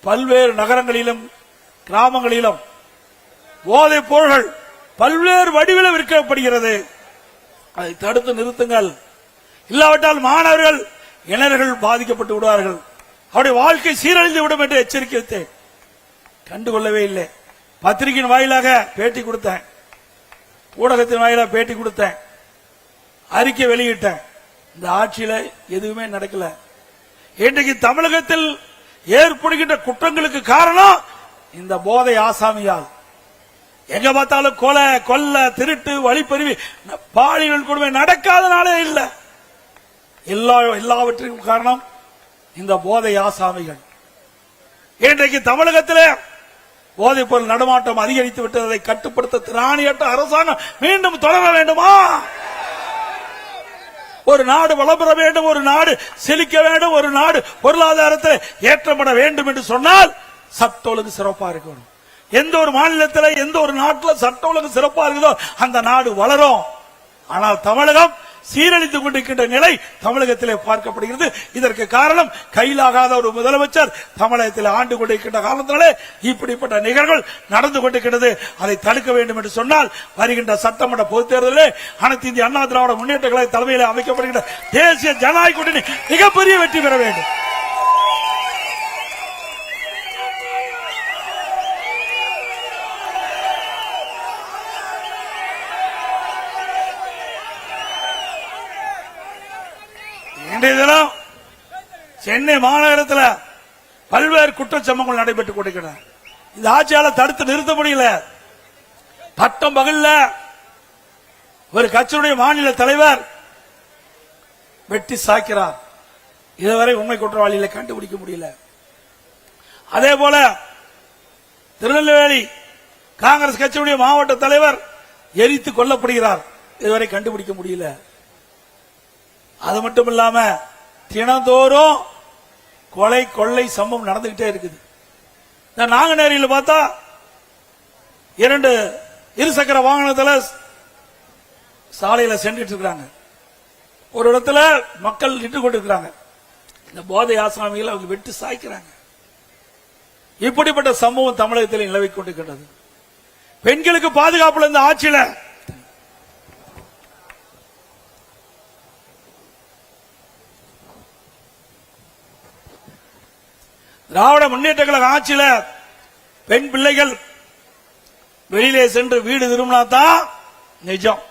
பல்வேறு நகரங்களிலும் கிராமங்களிலும் போதைப் பொருள்கள் பல்வேறு வடிவில் விற்கப்படுகிறது. அதை தடுத்து நிறுத்துங்கள், இல்லாவிட்டால் மாணவர்கள் இளைஞர்கள் பாதிக்கப்பட்டு விடுவார்கள், அவருடைய வாழ்க்கை சீரழிந்து விடும் என்று எச்சரிக்கை வைத்தேன். கண்டுகொள்ளவே இல்லை. பத்திரிகையின் வாயிலாக பேட்டி கொடுத்தேன், ஊடகத்தின் வாயிலாக பேட்டி கொடுத்தேன், அறிக்கை வெளியிட்டேன். இந்த ஆட்சியில எதுவுமே நடக்கல. இன்றைக்கு தமிழகத்தில் ஏற்படுகின்ற குற்றங்களுக்கு காரணம் இந்த போதை ஆசாமியால். எங்க பார்த்தாலும் கொலை, கொல்ல, திருட்டு, வழிப்பறிவு, பாலியல் கொடுமை நடக்காதனாலே இல்ல. எல்லாவற்றிற்கும் காரணம் இந்த போதை ஆசாமிகள். இன்றைக்கு தமிழகத்தில் போதைப் பொருள் நடமாட்டம் அதிகரித்து விட்டதை கட்டுப்படுத்த திராணியற்ற அரசாங்கம் மீண்டும் தொடர வேண்டுமா? ஒரு நாடு வளம் பெற வேண்டும், ஒரு நாடு செழிக்க வேண்டும், ஒரு நாடு பொருளாதாரத்தில் ஏற்றப்பட வேண்டும் என்று சொன்னால் சட்ட ஒழுங்கு சிறப்பா இருக்கணும். எந்த ஒரு மாநிலத்தில், எந்த ஒரு நாட்டில் சட்ட ஒழுங்கு சிறப்பா இருக்குதோ அந்த நாடு வளரும். ஆனால் தமிழகம் சீரழித்துக் கொண்டிருக்கின்ற நிலை தமிழகத்திலே பார்க்கப்படுகிறது. இதற்கு காரணம் கையிலாகாத ஒரு முதலமைச்சர் தமிழகத்தில் ஆண்டு கொண்டிருக்கின்ற காரணத்தினாலே இப்படிப்பட்ட நிகழ்வுகள் நடந்து கொண்டிருக்கிறது. அதை தடுக்க வேண்டும் என்று சொன்னால் வருகின்ற சட்டமன்ற பொதுத் தேர்தலிலே அனைத்து இந்திய அண்ணா திராவிட முன்னேற்ற கழக தலைமையில் அமைக்கப்படுகின்ற தேசிய ஜனநாயக கூட்டணி மிகப்பெரிய வெற்றி பெற வேண்டும். இன்றைய தினம் சென்னை மாநகரத்தில் பல்வேறு குற்றச்சம்பவங்கள் நடைபெற்றுக் கொண்டிருக்கின்றன. இந்த ஆட்சியாளர் தடுத்து நிறுத்த முடியல. பட்டம் பகல்ல ஒரு கட்சியுடைய மாநில தலைவர் வெட்டி சாய்க்கிறார். இதுவரை உண்மை குற்றவாளிகளை கண்டுபிடிக்க முடியல. அதே போல திருநெல்வேலி காங்கிரஸ் கட்சியுடைய மாவட்ட தலைவர் எரித்து கொல்லப்படுகிறார். இதுவரை கண்டுபிடிக்க முடியல. அது மட்டும் இல்லாம தினந்தோறும் கொலை கொள்ளை சம்பவம் நடந்துகிட்டே இருக்குது. நாங்குநேரியில் பார்த்தா 2 இருசக்கர வாகனத்தில் சாலையில சென்றுட்டு இருக்காங்க. ஒரு இடத்துல மக்கள் நின்று கொண்டிருக்கிறாங்க. இந்த போதை ஆசாமிகள் அவங்க வெட்டி சாய்க்கிறாங்க. இப்படிப்பட்ட சம்பவம் தமிழகத்தில் நிலவிக் கொண்டிருக்கிறது. பெண்களுக்கு பாதுகாப்புல இந்த ஆட்சியில திராவிட முன்னேற்ற கழக ஆட்சியில பெண் பிள்ளைகள் வெளியிலே சென்று வீடு திரும்பினா தான் நிஜம்.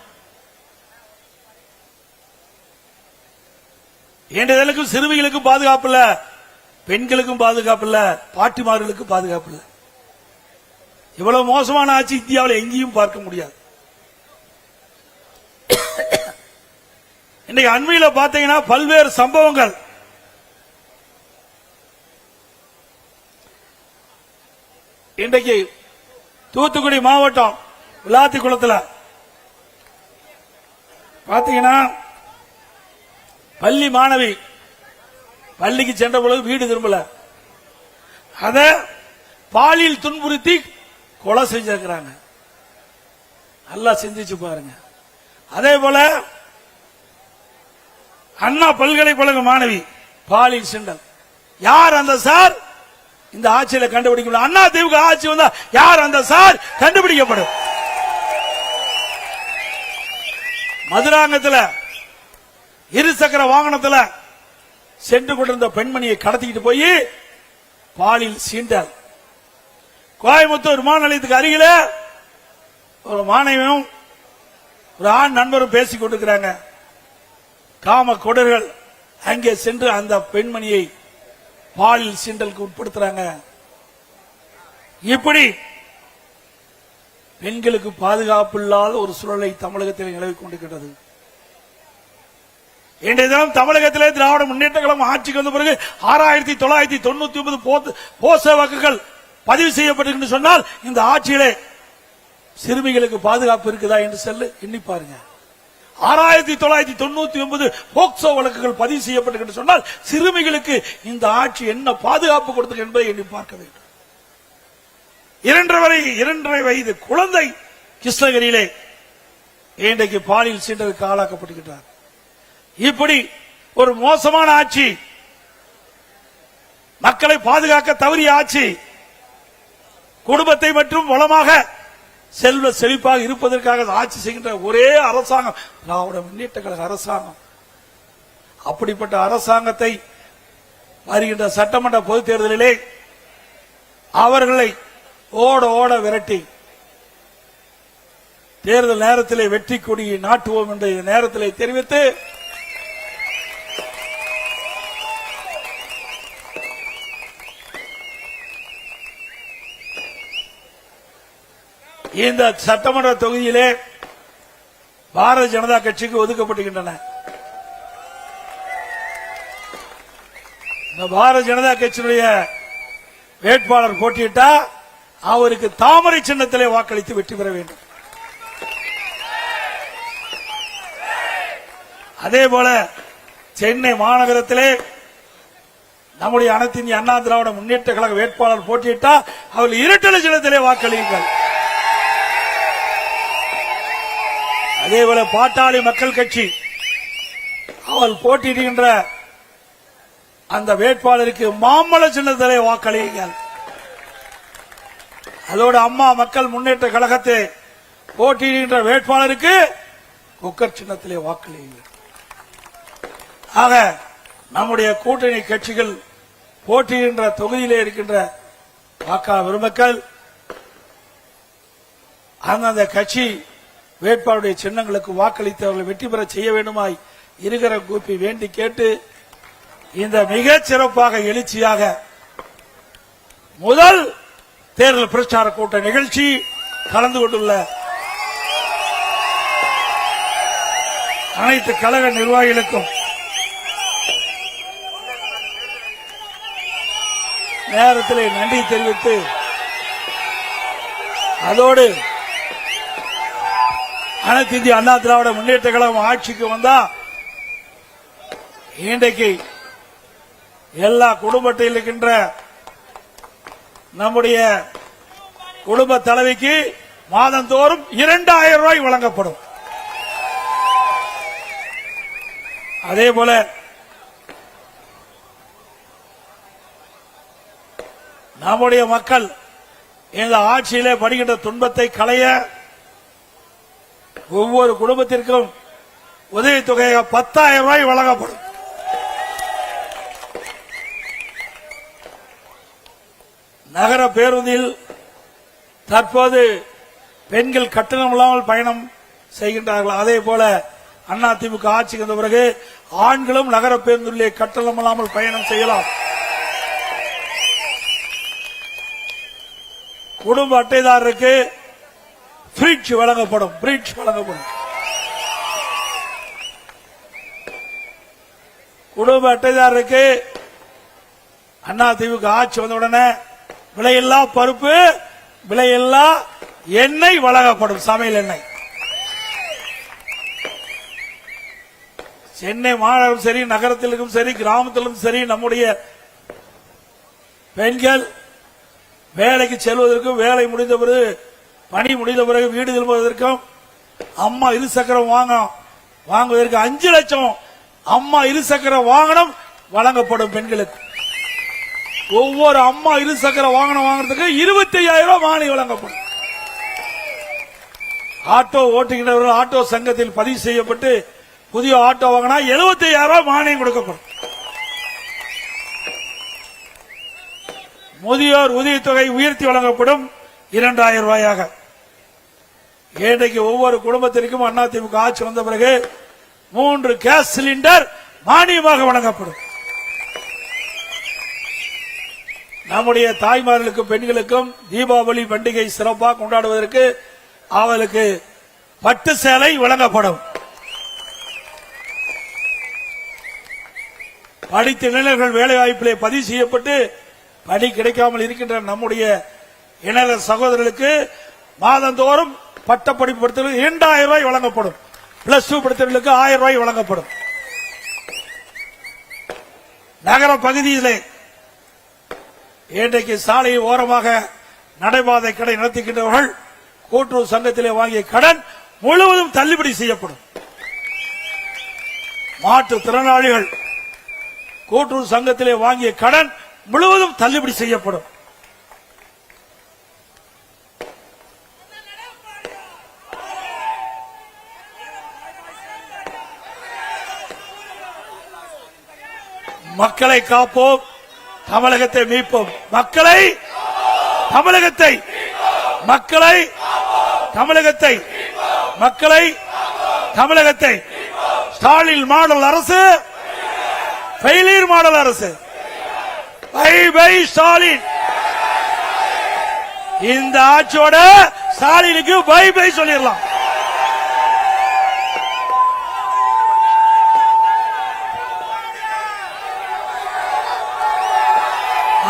ஏண்டதலுக்கும் சிறுமிகளுக்கும் பாதுகாப்பு இல்ல, பெண்களுக்கும் பாதுகாப்பு இல்ல, பாட்டிமார்களுக்கும் பாதுகாப்பு இல்ல. இவ்வளவு மோசமான ஆட்சி இந்தியாவில் எங்கேயும் பார்க்க முடியாது. இன்னைக்கு அண்மையில பாத்தீங்கன்னா பல்வேறு சம்பவங்கள். இன்றைக்கு தூத்துக்குடி மாவட்டம் விளாத்திக்குளத்தில் பாத்தீங்கன்னா பள்ளி மாணவி பள்ளிக்கு சென்ற பொழுது வீடு திரும்பல, அத பாலியல் துன்புறுத்தி கொலை செஞ்சிருக்கிறாங்க. நல்லா சிந்திச்சு பாருங்க. அதே போல அண்ணா பல்கலைக்கழக மாணவி பாலியல் செண்டல் யார் அந்த சார்? இந்த ஆட்சியில கண்டுபிடிக்க அண்ணா திமுக ஆட்சி வந்தா யார் அந்த சார் கண்டுபிடிக்கப்படும். மதுராங்கத்துல இருசக்கர வாகனத்துல சென்று கொண்டிருந்த பெண்மணியை கடத்திக்கிட்டு போய் பாலியல் சீண்டார். கோயம்புத்தூர் விமான நிலையத்துக்கு அருகில ஒரு மாணவியும் ஒரு ஆண் நண்பரும் பேசிக் கொண்டிருக்கிறாங்க. காம கொடர்கள் அங்கே சென்று அந்த பெண்மணியை பாலியல் சீண்டலுக்கு உட்படுத்துறாங்க. இப்படி பெண்களுக்கு பாதுகாப்பு இல்லாத ஒரு சூழலை தமிழகத்தில் நிலவிக் கொண்டிருக்கிறது. இன்றைய தினம் தமிழகத்திலே திராவிட முன்னேற்ற கழகம் ஆட்சிக்கு வந்த பிறகு 6999 போச வாக்குகள் பதிவு செய்யப்பட்டிருக்கு சொன்னால் இந்த ஆட்சியிலே சிறுமிகளுக்கு பாதுகாப்பு இருக்குதா என்று சொல்லி எண்ணி பாருங்க. 6999 போக்சோ வழக்குகள் பதிவு செய்யப்பட்டிருக்கு சொன்னால் சிறுமிகளுக்கு இந்த ஆட்சி என்ன பாதுகாப்பு கொடுத்தது என்பதை எண்ணி பார்க்க வேண்டும். 2.5 வயது குழந்தை கிருஷ்ணகிரியிலே இன்றைக்கு பாலியல் சீண்டலுக்கு ஆளாக்கப்பட்டிருக்கிறார். இப்படி ஒரு மோசமான ஆட்சி, மக்களை பாதுகாக்க தவறிய ஆட்சி, குடும்பத்தை மற்றும் வளமாக செல்வ செழிப்பாக இருப்பதற்காக ஆட்சி செய்கின்ற ஒரே அரசாங்கம் திராவிட முன்னேற்ற கழக அரசாங்கம். அப்படிப்பட்ட அரசாங்கத்தை வருகின்ற சட்டமன்ற பொதுத் தேர்தலிலே அவர்களை ஓட ஓட விரட்டி தேர்தல் நேரத்திலே வெற்றி கொடியை நாட்டுவோம் என்ற நேரத்திலே தெரிவித்து இந்த சட்டமன்ற தொகுதியிலே பாரதிய ஜனதா கட்சிக்கு ஒதுக்கப்படுகின்றன. இந்த பாரதிய ஜனதா கட்சியினுடைய வேட்பாளர் போட்டியிட்டா அவருக்கு தாமரை சின்னத்திலே வாக்களித்து வெற்றி பெற வேண்டும். அதே போல சென்னை மாநகரத்திலே நம்முடைய அனைத்து இந்திய அண்ணா திராவிட முன்னேற்ற கழக வேட்பாளர் போட்டியிட்டா அவர் இரட்டை சின்னத்திலே வாக்களியுங்கள். அதேபோல பாட்டாளி மக்கள் கட்சி அவள் போட்டியிடுகின்ற அந்த வேட்பாளருக்கு மாம்பழ சின்னத்திலே வாக்களியுங்கள். அதோடு அம்மா மக்கள் முன்னேற்ற கழகத்தை போட்டியிடுகின்ற வேட்பாளருக்கு குக்கர் சின்னத்திலே வாக்களியுங்கள். ஆக நம்முடைய கூட்டணி கட்சிகள் போட்டியிடுகின்ற தொகுதியிலே இருக்கின்ற வாக்காளர் பெருமக்கள் அந்தந்த கட்சி வேட்பாளருடைய சின்னங்களுக்கு வாக்களித்து அவர்களை வெற்றி பெற செய்ய வேண்டுமாய் இருகர கூப்பி வேண்டி கேட்டு இந்த மிகச் சிறப்பாக எழுச்சியாக முதல் தேர்தல் பிரச்சார கூட்ட நிகழ்ச்சி கலந்து கொண்டுள்ள அனைத்து கழக நிர்வாகிகளுக்கும் நேரத்திலே நன்றி தெரிவித்து அதோடு அனைத்து இந்திய அண்ணா திராவிட முன்னேற்ற கழகம் ஆட்சிக்கு வந்தா இன்றைக்கு எல்லா குடும்பத்தில் இருக்கின்ற நம்முடைய குடும்ப தலைவிக்கு மாதந்தோறும் 2000 ரூபாய் வழங்கப்படும். அதே போல நம்முடைய மக்கள் இந்த ஆட்சியிலே படுகின்ற துன்பத்தை களைய ஒவ்வொரு குடும்பத்திற்கும் உதவித்தொகையாக 10,000 ரூபாய் வழங்கப்படும். நகர பேருந்தில் தற்போது பெண்கள் கட்டணம் இல்லாமல் பயணம் செய்கின்றார்கள். அதே போல அதிமுக ஆட்சிக்கு வந்த பிறகு ஆண்களும் நகர பேருந்திலே கட்டணம் இல்லாமல் பயணம் செய்யலாம். குடும்ப அட்டைதாரருக்கு ஃப்ரிட்ஜ் வழங்கப்படும். குடும்ப அட்டைதாரருக்கு அதிமுக ஆட்சி வந்தவுடனே விலையில்லா பருப்பு, விலையில்லா எண்ணெய் வழங்கப்படும். சமையல் எண்ணெய். சென்னை மாநகரம் சரி, நகரத்திலும் சரி, கிராமத்திலும் சரி, நம்முடைய பெண்கள் வேலைக்கு செல்வதற்கும் வேலை முடிந்த பிறகு பணி முடிந்த பிறகு வீடு திரும்புவதற்கும் அம்மா இருசக்கரம் வாங்குவதற்கு 5 லட்சம் அம்மா இருசக்கர வாகனம் வழங்கப்படும் பெண்களுக்கு. ஒவ்வொரு அம்மா இருசக்கர வாகனம் வாங்குறதுக்கு 25,000 ரூபாய் மானியம் வழங்கப்படும். ஆட்டோ ஓட்டுகின்றவர்கள் ஆட்டோ சங்கத்தில் பதிவு செய்யப்பட்டு புதிய ஆட்டோ வாங்கினா 75,000 ரூபாய் மானியம் கொடுக்கப்படும். முதியோர் உதவித்தொகை உயர்த்தி வழங்கப்படும் 2,000 ரூபாயாக. இன்றைக்கு ஒவ்வொரு குடும்பத்திற்கும் அதிமுக ஆட்சி வந்த பிறகு 3 கேஸ் சிலிண்டர் மானியமாக வழங்கப்படும். நம்முடைய தாய்மார்களுக்கும் பெண்களுக்கும் தீபாவளி பண்டிகை சிறப்பாக கொண்டாடுவதற்கு அவளுக்கு பட்டு சேலை வழங்கப்படும். படித்த இளைஞர்கள் வேலை வாய்ப்பிலே பதிவு செய்யப்பட்டு பணி கிடைக்காமல் இருக்கின்ற நம்முடைய இளைஞர் சகோதரர்களுக்கு மாதந்தோறும் பட்டப்படிப்பு படித்தவர்களுக்கு 2,000 ரூபாய் வழங்கப்படும். பிளஸ் 2 படித்தவர்களுக்கு 1,000 ரூபாய் வழங்கப்படும். நகர பகுதியிலே இன்றைக்கு சாலை ஓரமாக நடைபாதை கடை நடத்துகின்றவர்கள் கூட்டுறவு சங்கத்திலே வாங்கிய கடன் முழுவதும் தள்ளுபடி செய்யப்படும். மாற்றுத்திறனாளிகள் கூட்டுறவு சங்கத்திலே வாங்கிய கடன் முழுவதும் தள்ளுபடி செய்யப்படும். மக்களை காப்போம், தமிழகத்தை மீட்போம். மக்களை தமிழகத்தை மக்களை தமிழகத்தை மக்களை தமிழகத்தை ஸ்டாலின் மாடல் அரசு, ஃபெயிலியர் மாடல் அரசு. Bye bye Stalin. இந்த ஆட்சியோட ஸ்டாலினுக்கு பை பை சொல்லிடலாம்.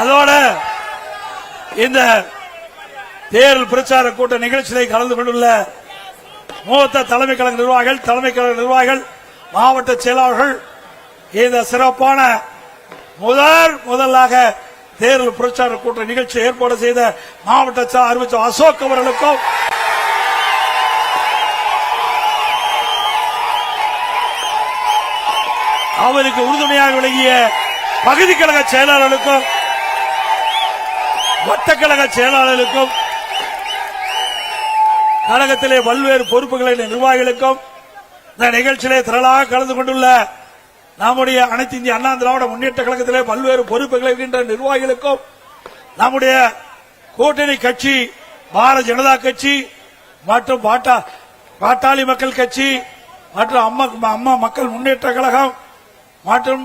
அதோட இந்த தேர்தல் பிரச்சார கூட்ட நிகழ்ச்சியை கலந்து கொண்டுள்ள மூத்த தலைமை கழக நிர்வாகிகள், மாவட்ட செயலாளர்கள், இந்த சிறப்பான முதலாக தேர்தல் பிரச்சார கூட்ட நிகழ்ச்சி ஏற்பாடு செய்த மாவட்ட அறிவிச்சர் அசோக் அவர்களுக்கும், அவருக்கு உறுதுணையாக விளங்கிய பகுதி கழக செயலாளர்களுக்கும், வட்டக்கழக செயலாளர்களுக்கும், கழகத்திலே பல்வேறு பொறுப்புகளின் நிர்வாகிகளுக்கும், இந்த நிகழ்ச்சியிலே திரளாக கலந்து கொண்டுள்ள நம்முடைய அனைத்து இந்திய அண்ணா திராவிட முன்னேற்ற கழகத்திலே பல்வேறு பொறுப்புகள் இருக்கின்ற நிர்வாகிகளுக்கும், நம்முடைய கூட்டணி கட்சி பாரதிய ஜனதா கட்சி மற்றும் பாட்டாளி மக்கள் கட்சி மற்றும் அம்மா மக்கள் முன்னேற்ற கழகம் மற்றும்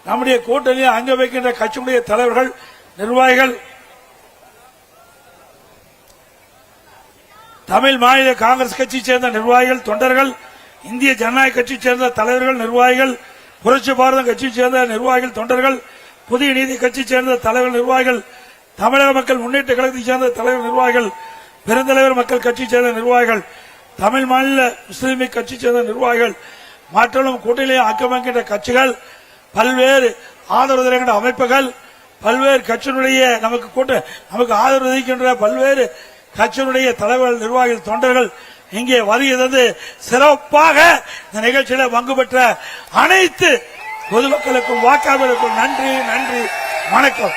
நம்முடைய கூட்டணியை அங்க வைக்கின்ற கட்சியுடைய தலைவர்கள், நிர்வாகிகள், தமிழ் மாநில காங்கிரஸ் கட்சி சேர்ந்த நிர்வாகிகள், தொண்டர்கள், இந்திய ஜனநாயக கட்சி சேர்ந்த தலைவர்கள், நிர்வாகிகள், புரட்சி பாரதம் கட்சி சேர்ந்த நிர்வாகிகள், தொண்டர்கள், புதிய நீதி கட்சி சேர்ந்த தலைவர் நிர்வாகிகள், தமிழக மக்கள் முன்னேற்ற கழகத்தை சேர்ந்த தலைவர் நிர்வாகிகள், பெருந்தலைவர் மக்கள் கட்சி சேர்ந்த நிர்வாகிகள், தமிழ் மாநில முஸ்லீம் கட்சி சேர்ந்த நிர்வாகிகள் மற்றும் கூட்டணியை ஆக்கிரமிக்கின்ற கட்சிகள், பல்வேறு ஆதரவு தருகின்ற அமைப்புகள், பல்வேறு கட்சியினுடைய நமக்கு ஆதரவு அளிக்கின்ற பல்வேறு கட்சியினுடைய தலைவர்கள், நிர்வாகிகள், தொண்டர்கள் இங்கே வருகை தந்து சிறப்பாக இந்த நிகழ்ச்சியில் பங்கு பெற்ற அனைத்து பொதுமக்களுக்கும் வாக்காளர்களுக்கும் நன்றி, வணக்கம்.